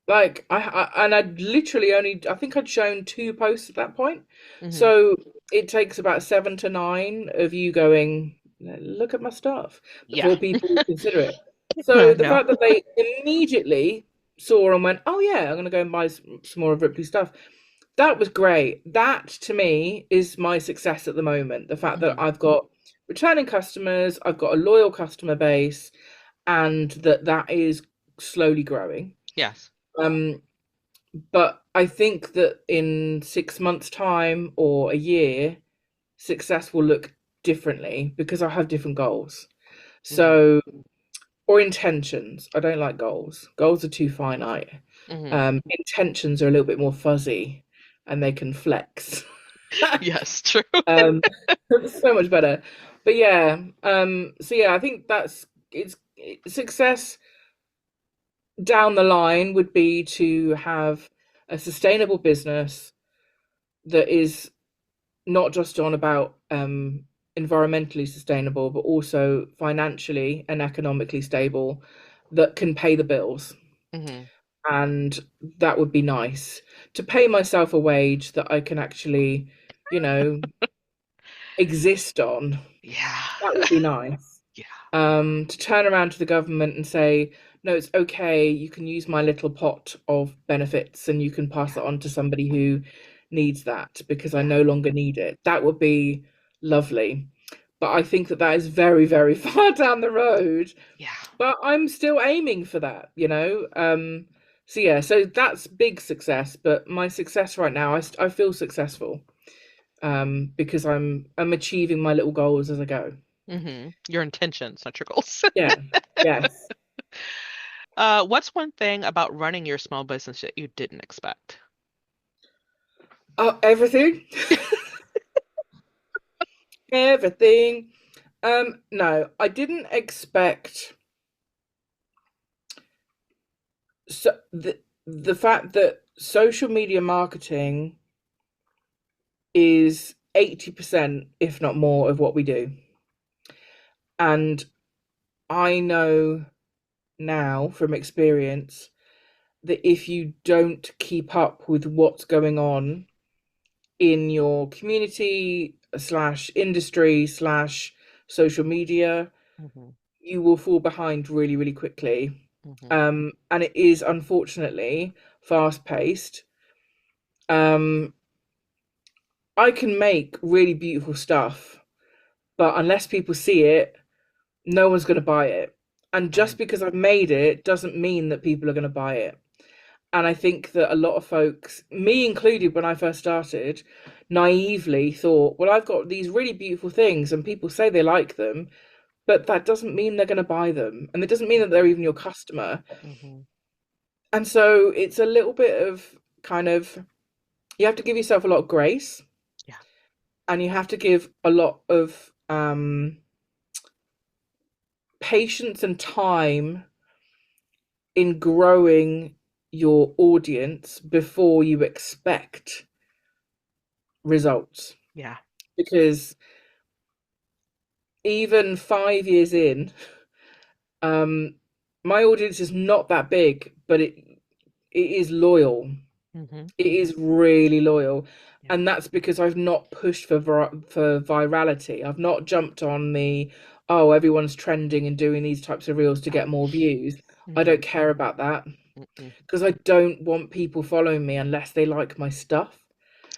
like and I'd literally only I think I'd shown two posts at that point. Hmm. So it takes about 7 to 9 of you going, look at my stuff Yeah. before people consider it. I So the know. fact that they immediately saw and went, oh yeah, I'm gonna go and buy some more of Ripley's stuff. That was great. That to me is my success at the moment. The fact that Hmm. I've got returning customers, I've got a loyal customer base, and that is slowly growing. Yes. Um, but I think that in 6 months' time or a year, success will look differently because I have different goals. Hmm. So, or intentions. I don't like goals. Goals are too finite. Hmm. Intentions are a little bit more fuzzy and they can flex. Yes, true. um, so much better. But yeah, so yeah, I think that's it's success down the line would be to have a sustainable business that is not just on about environmentally sustainable, but also financially and economically stable that can pay the bills. Hmm. And that would be nice to pay myself a wage that I can actually, you know, exist on. Yeah. That would be nice. Yeah. To turn around to the government and say, no, it's okay, you can use my little pot of benefits and you can pass Yeah. it on to somebody who needs that because I Yeah. no longer need it. That would be lovely. but I think that that is very, very far down the road. Yeah. But I'm still aiming for that, you know. So yeah, so that's big success. But my success right now, I feel successful, because I'm achieving my little goals as I go. Your intentions, not your goals. Yeah. Yes. What's one thing about running your small business that you didn't expect? Oh, everything, everything. No, I didn't expect. So the fact that social media marketing is 80%, if not more, of what we do. And I know now from experience that if you don't keep up with what's going on in your community slash industry slash social media, Hmm. you will fall behind really, really quickly. Hmm. And it is unfortunately fast paced. Um, I can make really beautiful stuff, but unless people see it, no one's going to buy it. And just Right. because I've made it doesn't mean that people are going to buy it. And I think that a lot of folks, me included, when I first started, naively thought, well, I've got these really beautiful things and people say they like them, but that doesn't mean they're going to buy them. And it doesn't mean that they're even your customer. Hmm. And so it's a little bit of kind of, you have to give yourself a lot of grace, Yeah. and you have to give a lot of patience and time in growing your audience before you expect results. Yeah. Because even 5 years in, um, my audience is not that big, but it is loyal. Hmm. It is really loyal, Yeah. and that's because I've not pushed for virality. I've not jumped on the, oh, everyone's trending and doing these types of reels to No. get more views. I Hmm. don't care about that Mm-mm. because I don't want people following me unless they like my stuff.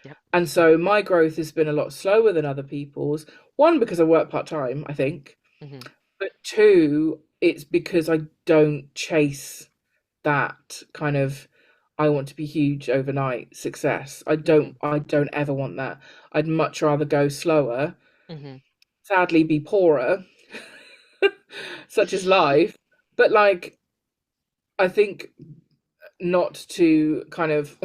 Yep. And so my growth has been a lot slower than other people's. One, because I work part time, I think, Hmm. but two, it's because I don't chase that kind of, I want to be huge overnight success. Hmm. I don't ever want that. I'd much rather go slower, Hmm. sadly be poorer, such as life. But like, I think, not to kind of,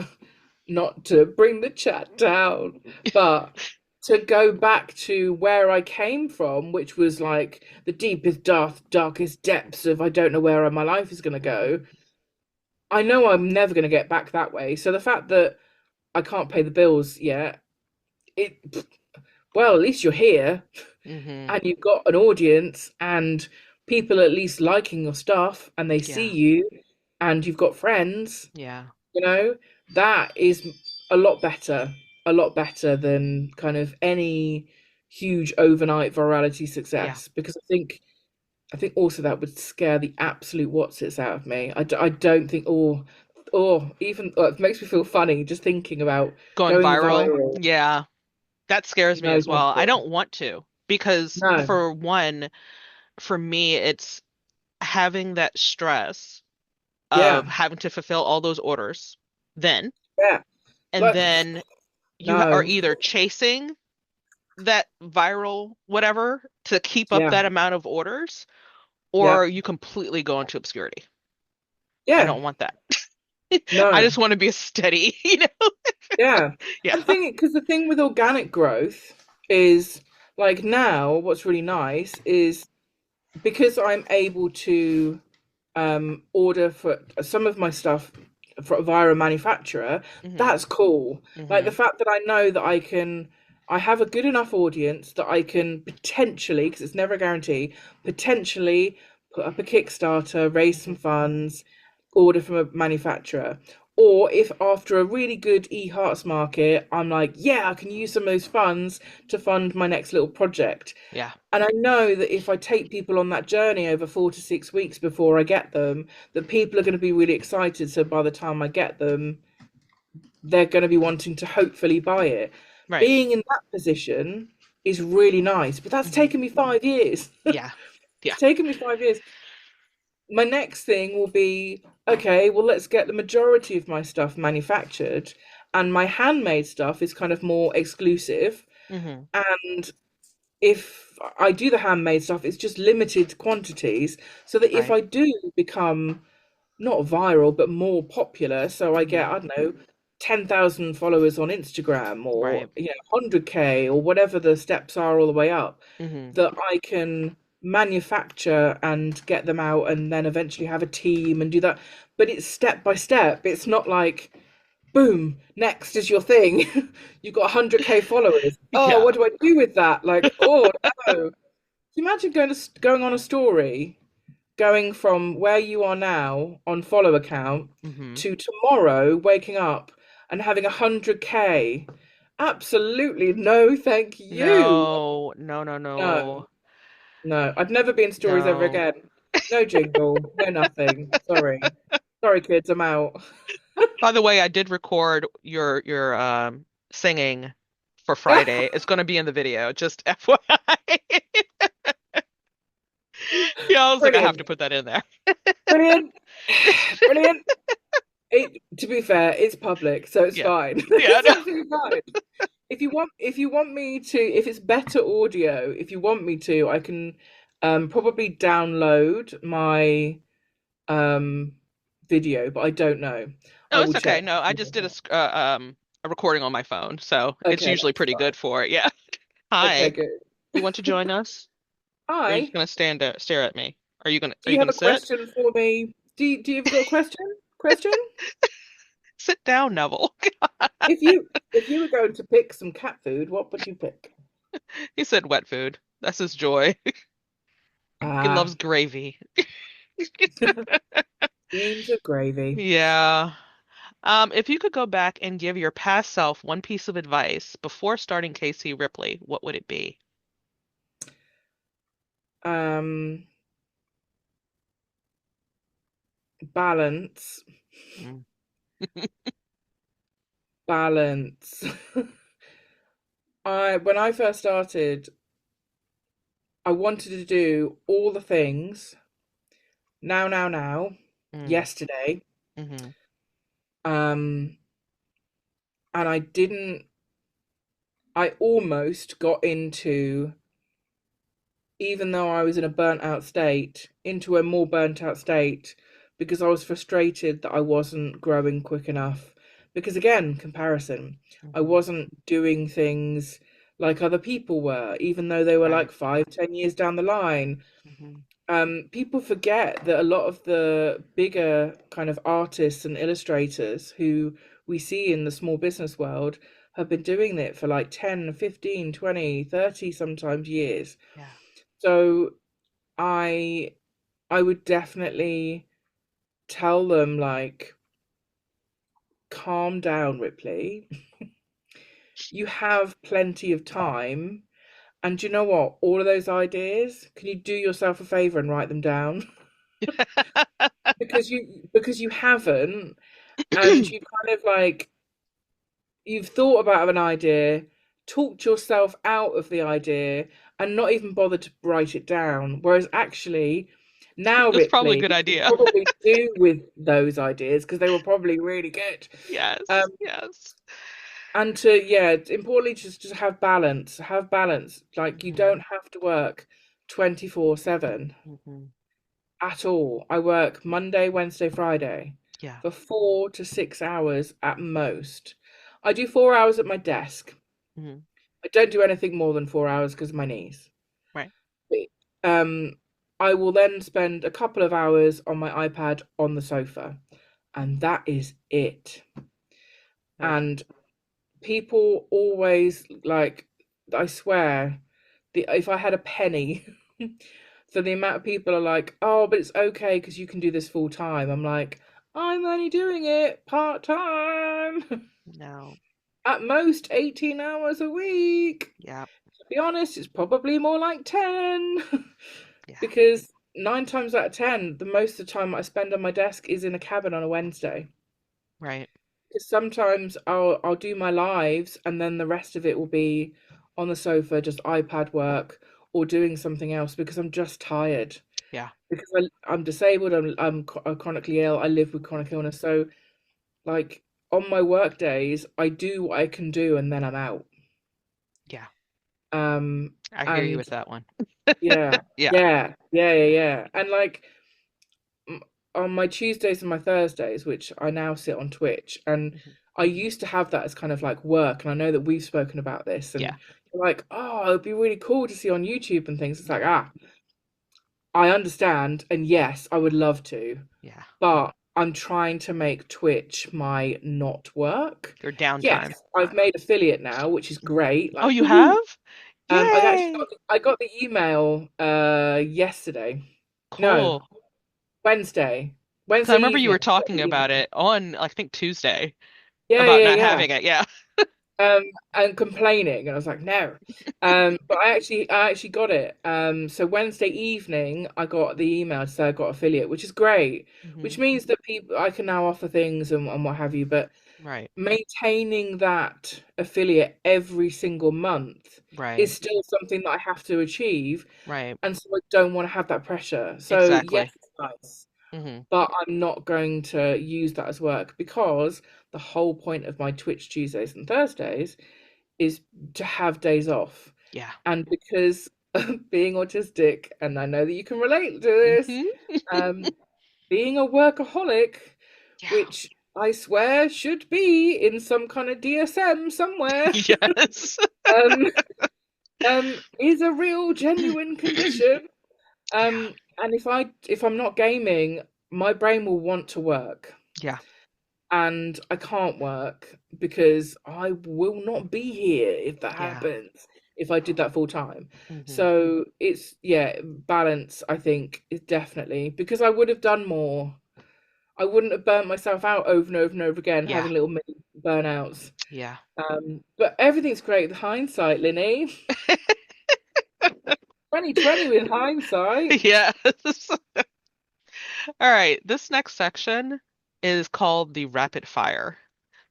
not to bring the chat down, but to go back to where I came from, which was like the deepest, darkest depths of I don't know where my life is going to Hmm. go. I know I'm never going to get back that way. So the fact that I can't pay the bills yet, it, well, at least you're here Hmm. and you've got an audience and people at least liking your stuff and they see Yeah. you and you've got friends, Yeah. you know, that is a lot better than kind of any huge overnight virality Yeah. success. Because I think also that would scare the absolute whatsits out of me. I don't think, even, it makes me feel funny just thinking about Going going viral. viral. Yeah. That scares me No, as thank well. I you. don't want to because No, for one, for me, it's having that stress of yeah, having to fulfill all those orders then, yeah. and Like, then you are no, either chasing that viral whatever to keep up yeah, that amount of orders, yeah, or you completely go into obscurity. I yeah, don't want that. I no, just want to be a steady, yeah. Yeah. And because the thing with organic growth is, like, now what's really nice is because I'm able to order for some of my stuff via a manufacturer, Hmm. that's cool. Like the Hmm. fact that I know that I have a good enough audience that I can potentially, because it's never a guarantee, potentially put up a Kickstarter, raise some Hmm. funds, order from a manufacturer. Or if after a really good e-hearts market, I'm like, yeah, I can use some of those funds to fund my next little project. Yeah. And I know that if I take people on that journey over 4 to 6 weeks before I get them, that people are going to be really excited. So by the time I get them, they're going to be wanting to hopefully buy it. Right. Being in that position, is really nice, but that's Hmm. taken me 5 years. Yeah. Yeah. It's taken me 5 years. My next thing will be, okay, well, let's get the majority of my stuff manufactured, and my handmade stuff is kind of more exclusive. Hmm. And if I do the handmade stuff, it's just limited quantities, so that if Right. I do become not viral, but more popular, so I get, Hmm. I don't know, 10,000 followers on Instagram, or Right. 100K, or whatever the steps are all the way up, Hmm. that I can manufacture and get them out and then eventually have a team and do that. But it's step by step. It's not like, boom, next is your thing. You've got 100K followers. Oh, Yeah. what do I do with that? Like, oh no. Can you imagine going on a story, going from where you are now on follow account Hmm. to tomorrow waking up and having 100K? Absolutely no, thank you. No, no, no, No, no, no. I'd never be in stories ever no. again. No jingle, no nothing. Sorry. Sorry, kids, I'm out. By the way, I did record your singing for Friday. It's going to be in the video, just FYI. Yeah, I was like, I have to Brilliant. put that in there. Brilliant. Brilliant. To be fair, it's public, so it's Yeah. fine. Yeah, It's no. absolutely fine. If you want me to, if it's better audio, if you want me to, I can probably download my um video, but I don't know. I No, will it's okay. check. No, I just did a recording on my phone, so it's Okay, usually that's pretty good fine. for it. Yeah. Okay, Hi. good. You want to join us? Or are you just Hi. gonna stand there, stare at me? Are Do you you have gonna a sit? question for me? Do you have got a question? Question? Sit down, Neville. If you were going to pick some cat food, what would you pick? He said wet food. That's his joy. He Ah, loves gravy. beans of gravy. Yeah. If you could go back and give your past self one piece of advice before starting KC Ripley, what would it be? Um, balance, Mm. balance. I When I first started, I wanted to do all the things now, Mm. yesterday. Hmm. Um, and I almost got into, even though I was in a burnt out state, into a more burnt out state, because I was frustrated that I wasn't growing quick enough. Because again, comparison, I Hmm. wasn't doing things like other people were, even though they were Right. like 5, 10 years down the line. Hmm. People forget that a lot of the bigger kind of artists and illustrators who we see in the small business world have been doing it for like 10, 15, 20, 30 sometimes years. Yeah. So I I would definitely tell them, like, calm down, Ripley. You have plenty of time. And do you know what? All of those ideas, can you do yourself a favor and write them down? Because you haven't, and you kind of like, you've thought about an idea, talked yourself out of the idea, and not even bothered to write it down. Whereas actually, now, That's probably a Ripley, good you could idea. probably do with those ideas because they were probably really good. Um, Yes. Yes. and to, yeah, it's importantly, just have balance. Have balance. Like, you Hmm. don't have to work 24/7 Hmm. at all. I work Monday, Wednesday, Friday Yeah. for 4 to 6 hours at most. I do 4 hours at my desk. Hmm. I don't do anything more than 4 hours because of my knees. Right. Um, I will then spend a couple of hours on my iPad on the sofa, and that is it. Right. And people always, like, I swear, if I had a penny for the amount of people are like, oh, but it's okay because you can do this full time. I'm like, I'm only doing it part time. No. At most 18 hours a week. Yeah. To be honest, it's probably more like 10 Yeah. because 9 times out of 10, the most of the time I spend on my desk is in a cabin on a Wednesday. Right. Because sometimes I'll do my lives and then the rest of it will be on the sofa, just iPad work or doing something else because I'm just tired. Yeah. Because I'm disabled, I'm chronically ill, I live with chronic illness. So, like, on my work days, I do what I can do and then I'm out. Yeah. Um, I hear you and with that one. yeah, Yeah. yeah. And like, m- on my Tuesdays and my Thursdays, which I now sit on Twitch, and Mhm. I used to have that as kind of like work, and I know that we've spoken about this, Yeah. and you're like, oh, it'd be really cool to see on YouTube and things. It's like, Yeah. I understand, and yes, I would love to, Yeah. but I'm trying to make Twitch my not work. Your Yes, downtime. I've made affiliate now, which is Mhm. great. Oh, Like, you woohoo! have? I Yay. I got the email yesterday. No, Cool. Wednesday. Because I Wednesday remember you evening. were I got talking the about email. it on, I think, Tuesday Yeah, about yeah, not yeah. having it. Yeah. Um, and complaining, and I was like, no. But I actually got it. So Wednesday evening, I got the email to say I got affiliate, which is great, which Hmm. means that people I can now offer things and what have you. But Right. maintaining that affiliate every single month Right. is still something that I have to achieve, Right. and so I don't want to have that pressure. So yes, Exactly. it's nice, Hmm. but I'm not going to use that as work because the whole point of my Twitch Tuesdays and Thursdays is to have days off. Yeah. And because of being autistic, and I know that you can relate to this, Hmm. um, being a workaholic, Yeah. which I swear should be in some kind of DSM somewhere, Yes. um, is a real genuine condition. Yeah. And if I'm not gaming, my brain will want to work, Yeah. and I can't work because I will not be here if that Yeah. happens, if I did that full time. Hmm. So it's, yeah, balance, I think, is definitely because I would have done more. I wouldn't have burnt myself out over and over and over again, Yeah. having little mini burnouts. Yeah. But everything's great with hindsight, Linny. 2020 with hindsight. Yes. All right. This next section is called the rapid fire.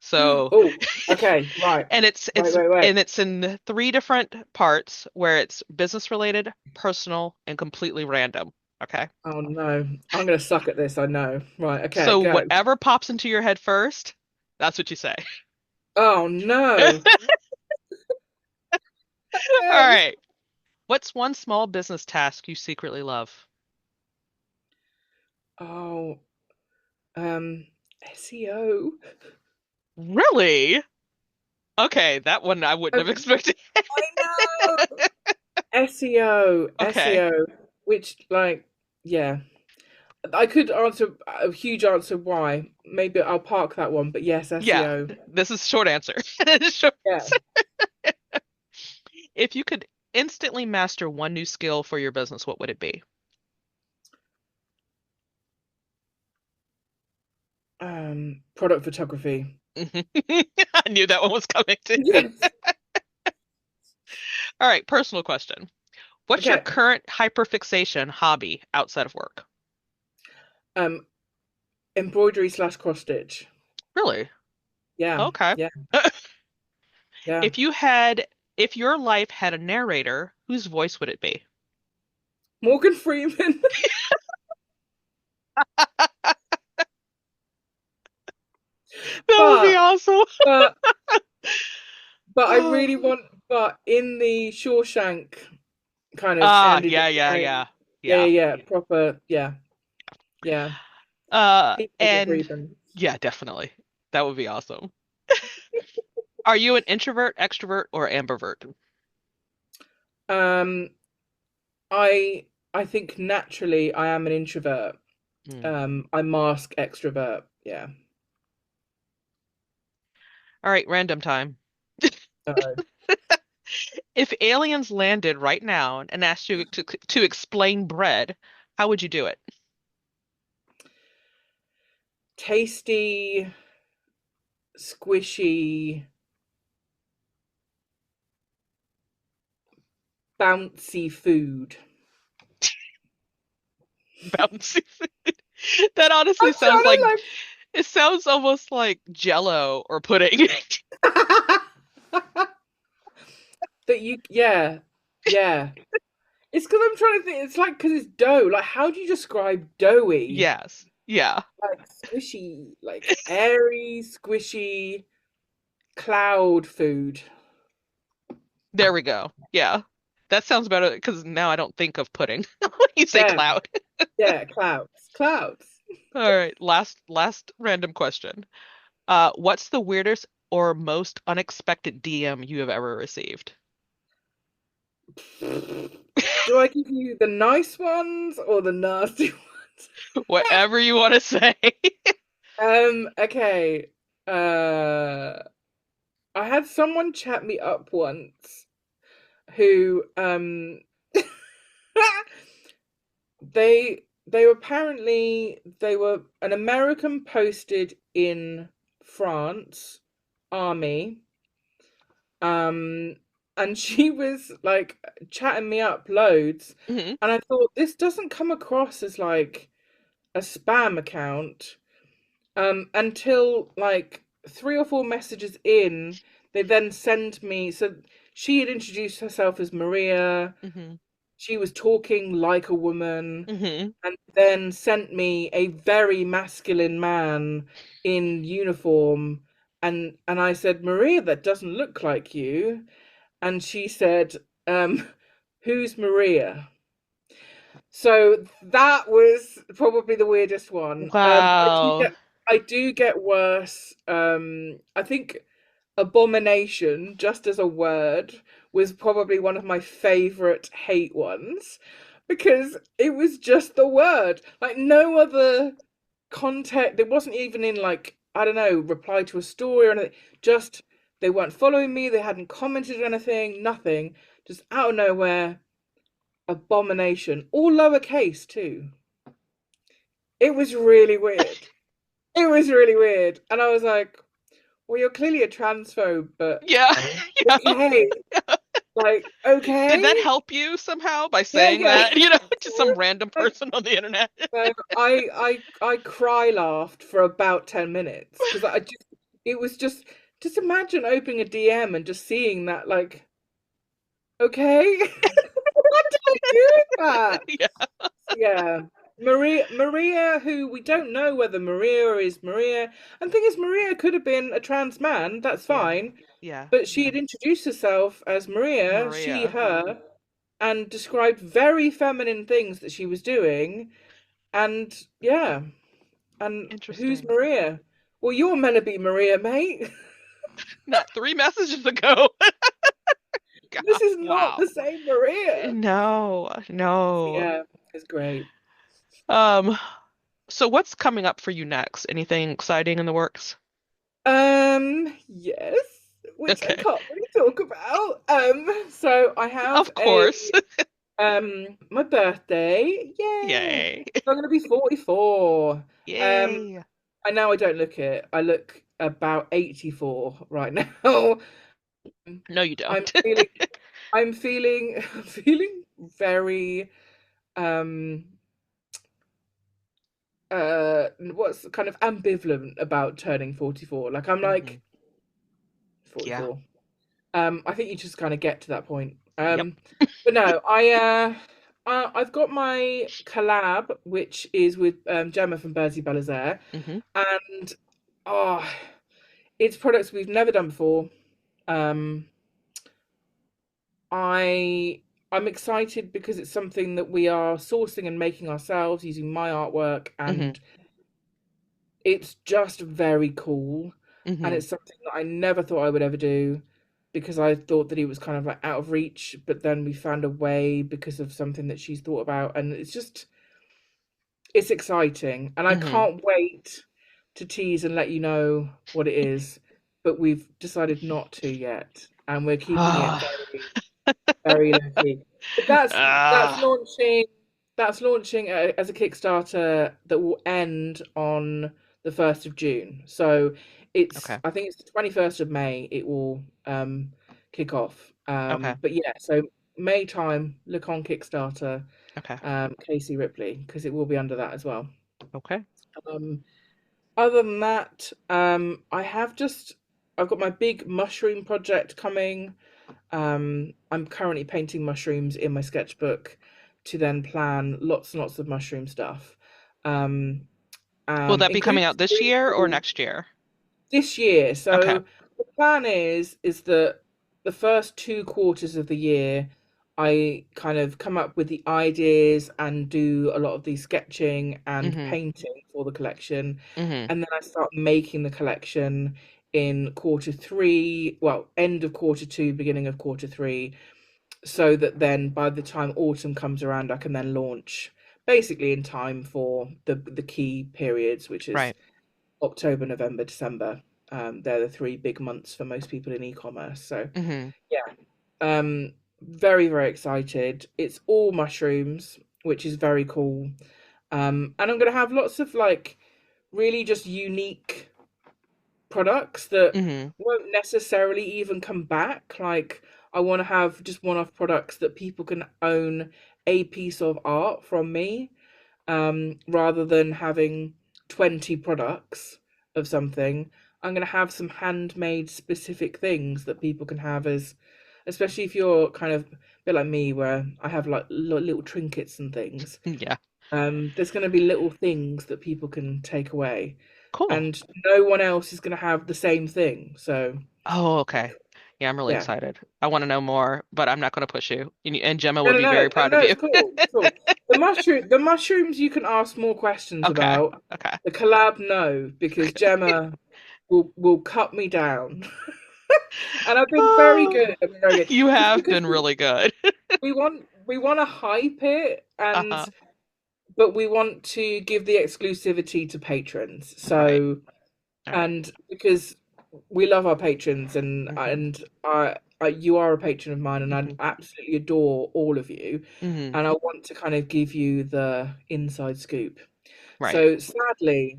So, Oh, okay, right. and it's Wait, it's wait, wait. and it's in three different parts where it's business related, personal, and completely random. Okay. Oh no, I'm gonna suck at this, I know. Right, okay, So go. whatever pops into your head first, that's what you say. Oh no. All Okay. right. What's one small business task you secretly love? Oh, um, SEO. Really? Okay, that one I wouldn't have Um, expected. I know. SEO, Okay. SEO, which, like, yeah. I could answer a huge answer why. Maybe I'll park that one, but yes, Yeah, SEO. this is short answer. Short Yeah. answer. If you could instantly master one new skill for your business, what would it be? Product photography. I knew that one was coming too. Yes. All right, personal question. What's your Okay. current hyperfixation hobby outside of work? Um, embroidery slash cross stitch. Really? Yeah, Okay. yeah, yeah. If you had, if your life had a narrator, whose voice would it be? Morgan Freeman. That would be But awesome. but but I Oh. really want, but in the Shawshank kind of Ah, ended yeah, it yeah, right. yeah, Yeah, yeah. yeah, yeah, proper, yeah, yeah. Team Morgan And Freeman. yeah, definitely. That would be awesome. Are you an introvert, extrovert, or ambivert? Um, I think naturally I am an introvert. Hmm. I mask extrovert. Yeah. All right, random time. Uh, If aliens landed right now and asked you to explain bread, how would you do it? tasty, squishy, bouncy food. Bouncy food. That honestly I'm sounds like trying it sounds almost like Jello or pudding. to like. that you, yeah, yeah. It's because I'm trying to think. It's like because it's dough. Like, how do you describe doughy? Yes. Yeah. Like squishy, like airy, squishy cloud food. There we go. Yeah. That sounds better because now I don't think of pudding when you say Yeah, cloud. yeah, clouds, clouds. All right, last random question. What's the weirdest or most unexpected DM you have ever received? Do I give you the nice ones or the nasty ones? Whatever you want to say. Okay. Uh, I had someone chat me up once who they were apparently they were an American posted in France army, um and she was like chatting me up loads, Hmm. and I thought this doesn't come across as like a spam account, until like three or four messages in, they then sent me. So she had introduced herself as Maria. Hmm. She was talking like a woman, Hmm. and then sent me a very masculine man in uniform. And I said, Maria, that doesn't look like you. And she said, um, who's Maria? So that was probably the weirdest one. Wow. I do get worse. I think abomination, just as a word, was probably one of my favorite hate ones because it was just the word. Like no other context. It wasn't even in like, I don't know, reply to a story or anything. Just they weren't following me, they hadn't commented or anything, nothing. Just out of nowhere, abomination. All lowercase too. It was really weird. It was really weird. And I was like, well, you're clearly a transphobe, but Yeah. Yeah. okay. Like, Did that okay. help you somehow by Yeah, saying yeah. that, to some random Like, person on the internet? so I cry laughed for about 10 minutes because I just it was just imagine opening a DM and just seeing that like, okay. What do I do with that? Yeah. Yeah. Maria, who we don't know whether Maria is Maria. And thing is, Maria could have been a trans man, that's Yeah. fine. Yeah. But she Yeah. had introduced herself as Maria, she, Maria. her, and described very feminine things that she was doing. And yeah. And who's Interesting. Maria? Well, you're meant to be Maria, mate. Not 3 messages ago. This God, is not wow. the same Maria. No, no. Yeah, it's great. Um, so what's coming up for you next? Anything exciting in the works? Yes, which I Okay. can't really talk about. So I have Of course. my birthday. Yay! Yay. So I'm gonna be 44. Um, Yay. I know I don't look it. I look about 84 right now. No, you I'm don't. feeling I'm feeling very um what's kind of ambivalent about turning 44. Like I'm Hmm. like Yeah. 44. I think you just kind of get to that point. Yep. But no, I've got my collab, which is with Gemma from Bertie Belazaire, Hmm. and oh, it's products we've never done before. Um, I I'm excited because it's something that we are sourcing and making ourselves using my artwork, Hmm. and it's just very cool. And Hmm. it's something that I never thought I would ever do because I thought that it was kind of like out of reach, but then we found a way because of something that she's thought about, and it's exciting, and I Hmm. can't wait to tease and let you know what it is, but we've decided not to yet, and we're keeping it Ah. very very low key. But that's Ah. launching. That's launching as a Kickstarter that will end on the 1st of June. So Okay. I think it's the 21st of May. It will kick off. Okay. But yeah, so May time. Look on Kickstarter, Okay. KC Ripley, because it will be under that as well. Okay. Um, Other than that, I've got my big mushroom project coming. I'm currently painting mushrooms in my sketchbook to then plan lots and lots of mushroom stuff. Um, Will that be including coming out this green year or tea next year? this year. Okay. So the plan is that the first 2 quarters of the year, I kind of come up with the ideas and do a lot of the sketching and Mm-hmm. painting for the collection, Mm-hmm. and then I start making the collection in quarter 3, well, end of quarter 2, beginning of quarter 3, so that then by the time autumn comes around, I can then launch basically in time for the key periods, which is Right. October, November, December. They're the 3 big months for most people in e-commerce. So Mm-hmm. yeah, very, very excited. It's all mushrooms, which is very cool. And I'm gonna have lots of like really just unique products that Mm-hmm. won't necessarily even come back. Like I want to have just one-off products that people can own a piece of art from me, rather than having 20 products of something. I'm going to have some handmade specific things that people can have as, especially if you're kind of a bit like me, where I have like little trinkets and things. Yeah. There's going to be little things that people can take away, Cool. and no one else is going to have the same thing. So, Oh, okay. Yeah, I'm really yeah. excited. I want to know more, but I'm not going to push you. And Gemma No, would no, be no, very no, proud of no. It's you. cool. It's cool. The mushrooms you can ask more questions Okay. about. Okay. The collab, no, because Gemma will cut me down. And I've been very Oh, good. I've been very good. you Just have because been really good. we want to hype it, and Uh-huh. but we want to give the exclusivity to patrons. Right. So, All right. and because we love our patrons, and Mm-hmm. you are a patron of mine, and I Mm-hmm. absolutely adore all of you, Mm-hmm. and I want to kind of give you the inside scoop. Right. So sadly,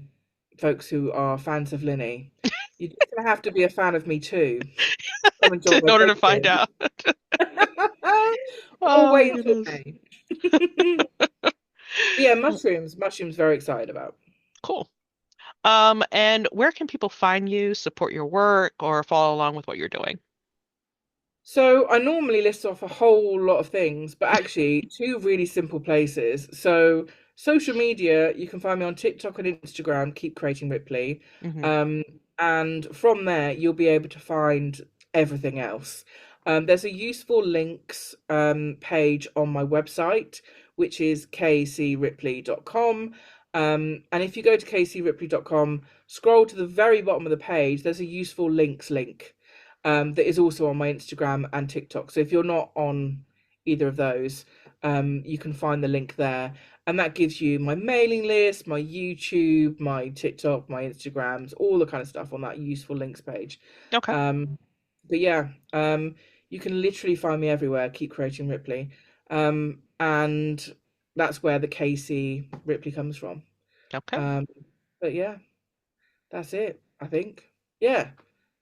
folks who are fans of Linny, you're just gonna have to be a fan of me too. Come and join In my order to find Patreon. out. Or Oh my wait until goodness. May. Yeah, mushrooms. Mushrooms, very excited about. Cool. And where can people find you, support your work, or follow along with what you're doing? So I normally list off a whole lot of things, but actually two really simple places. So social media, you can find me on TikTok and Instagram, keep creating Ripley. Mm-hmm. Um, and from there you'll be able to find everything else. There's a useful links page on my website, which is kcripley.com. And if you go to kcripley.com, scroll to the very bottom of the page, there's a useful links link, that is also on my Instagram and TikTok. So if you're not on either of those, you can find the link there. And that gives you my mailing list, my YouTube, my TikTok, my Instagrams, all the kind of stuff on that useful links page. Okay. Um, but yeah, you can literally find me everywhere. Keep creating Ripley. And that's where the KC Ripley comes from. Okay. Um, but yeah, that's it, I think. Yeah,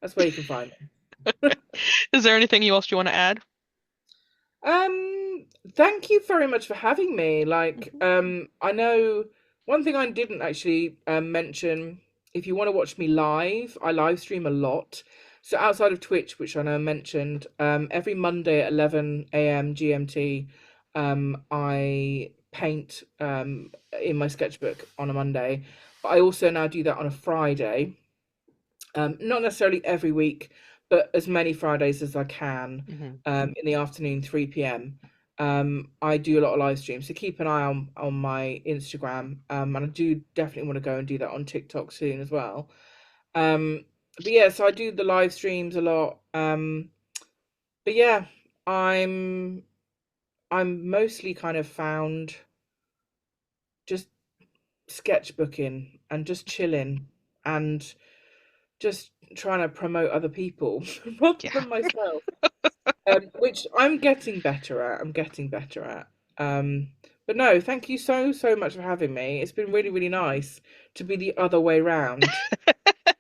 that's where you can find me. Is there anything else you want to add? Um, Thank you very much for having me. Like, Hmm. I know one thing I didn't actually mention, if you want to watch me live, I live stream a lot. So outside of Twitch, which I know I mentioned, every Monday at 11 a.m. GMT, I paint in my sketchbook on a Monday. But I also now do that on a Friday. Not necessarily every week, but as many Fridays as I can, Hmm. in the afternoon, 3 p.m. I do a lot of live streams, so keep an eye on my Instagram, and I do definitely want to go and do that on TikTok soon as well. Um, but yeah, so I do the live streams a lot. But yeah, I'm I'm mostly kind of found just sketchbooking and just chilling and just trying to promote other people rather Yeah. than myself, which I'm getting better at. I'm getting better at. Um, but no, thank you so much for having me. It's been really, really nice to be the other way round.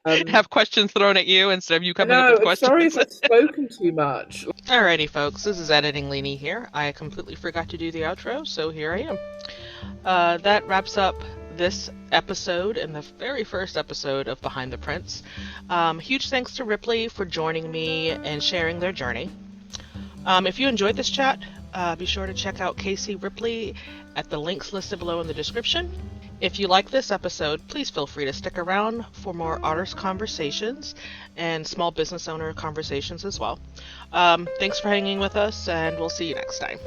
Um, Have questions thrown at you instead of you coming up no, with I'm sorry questions. if I've spoken too much. Alrighty, folks. This is Editing Leanie here. I completely forgot to do the outro, so here I am. That wraps up this episode and the very first episode of Behind the Prints. Huge thanks to Ripley for joining me and sharing their journey. If you enjoyed this chat, be sure to check out KC Ripley at the links listed below in the description. If you like this episode, please feel free to stick around for more artist conversations and small business owner conversations as well. Thanks for hanging with us, and we'll see you next time.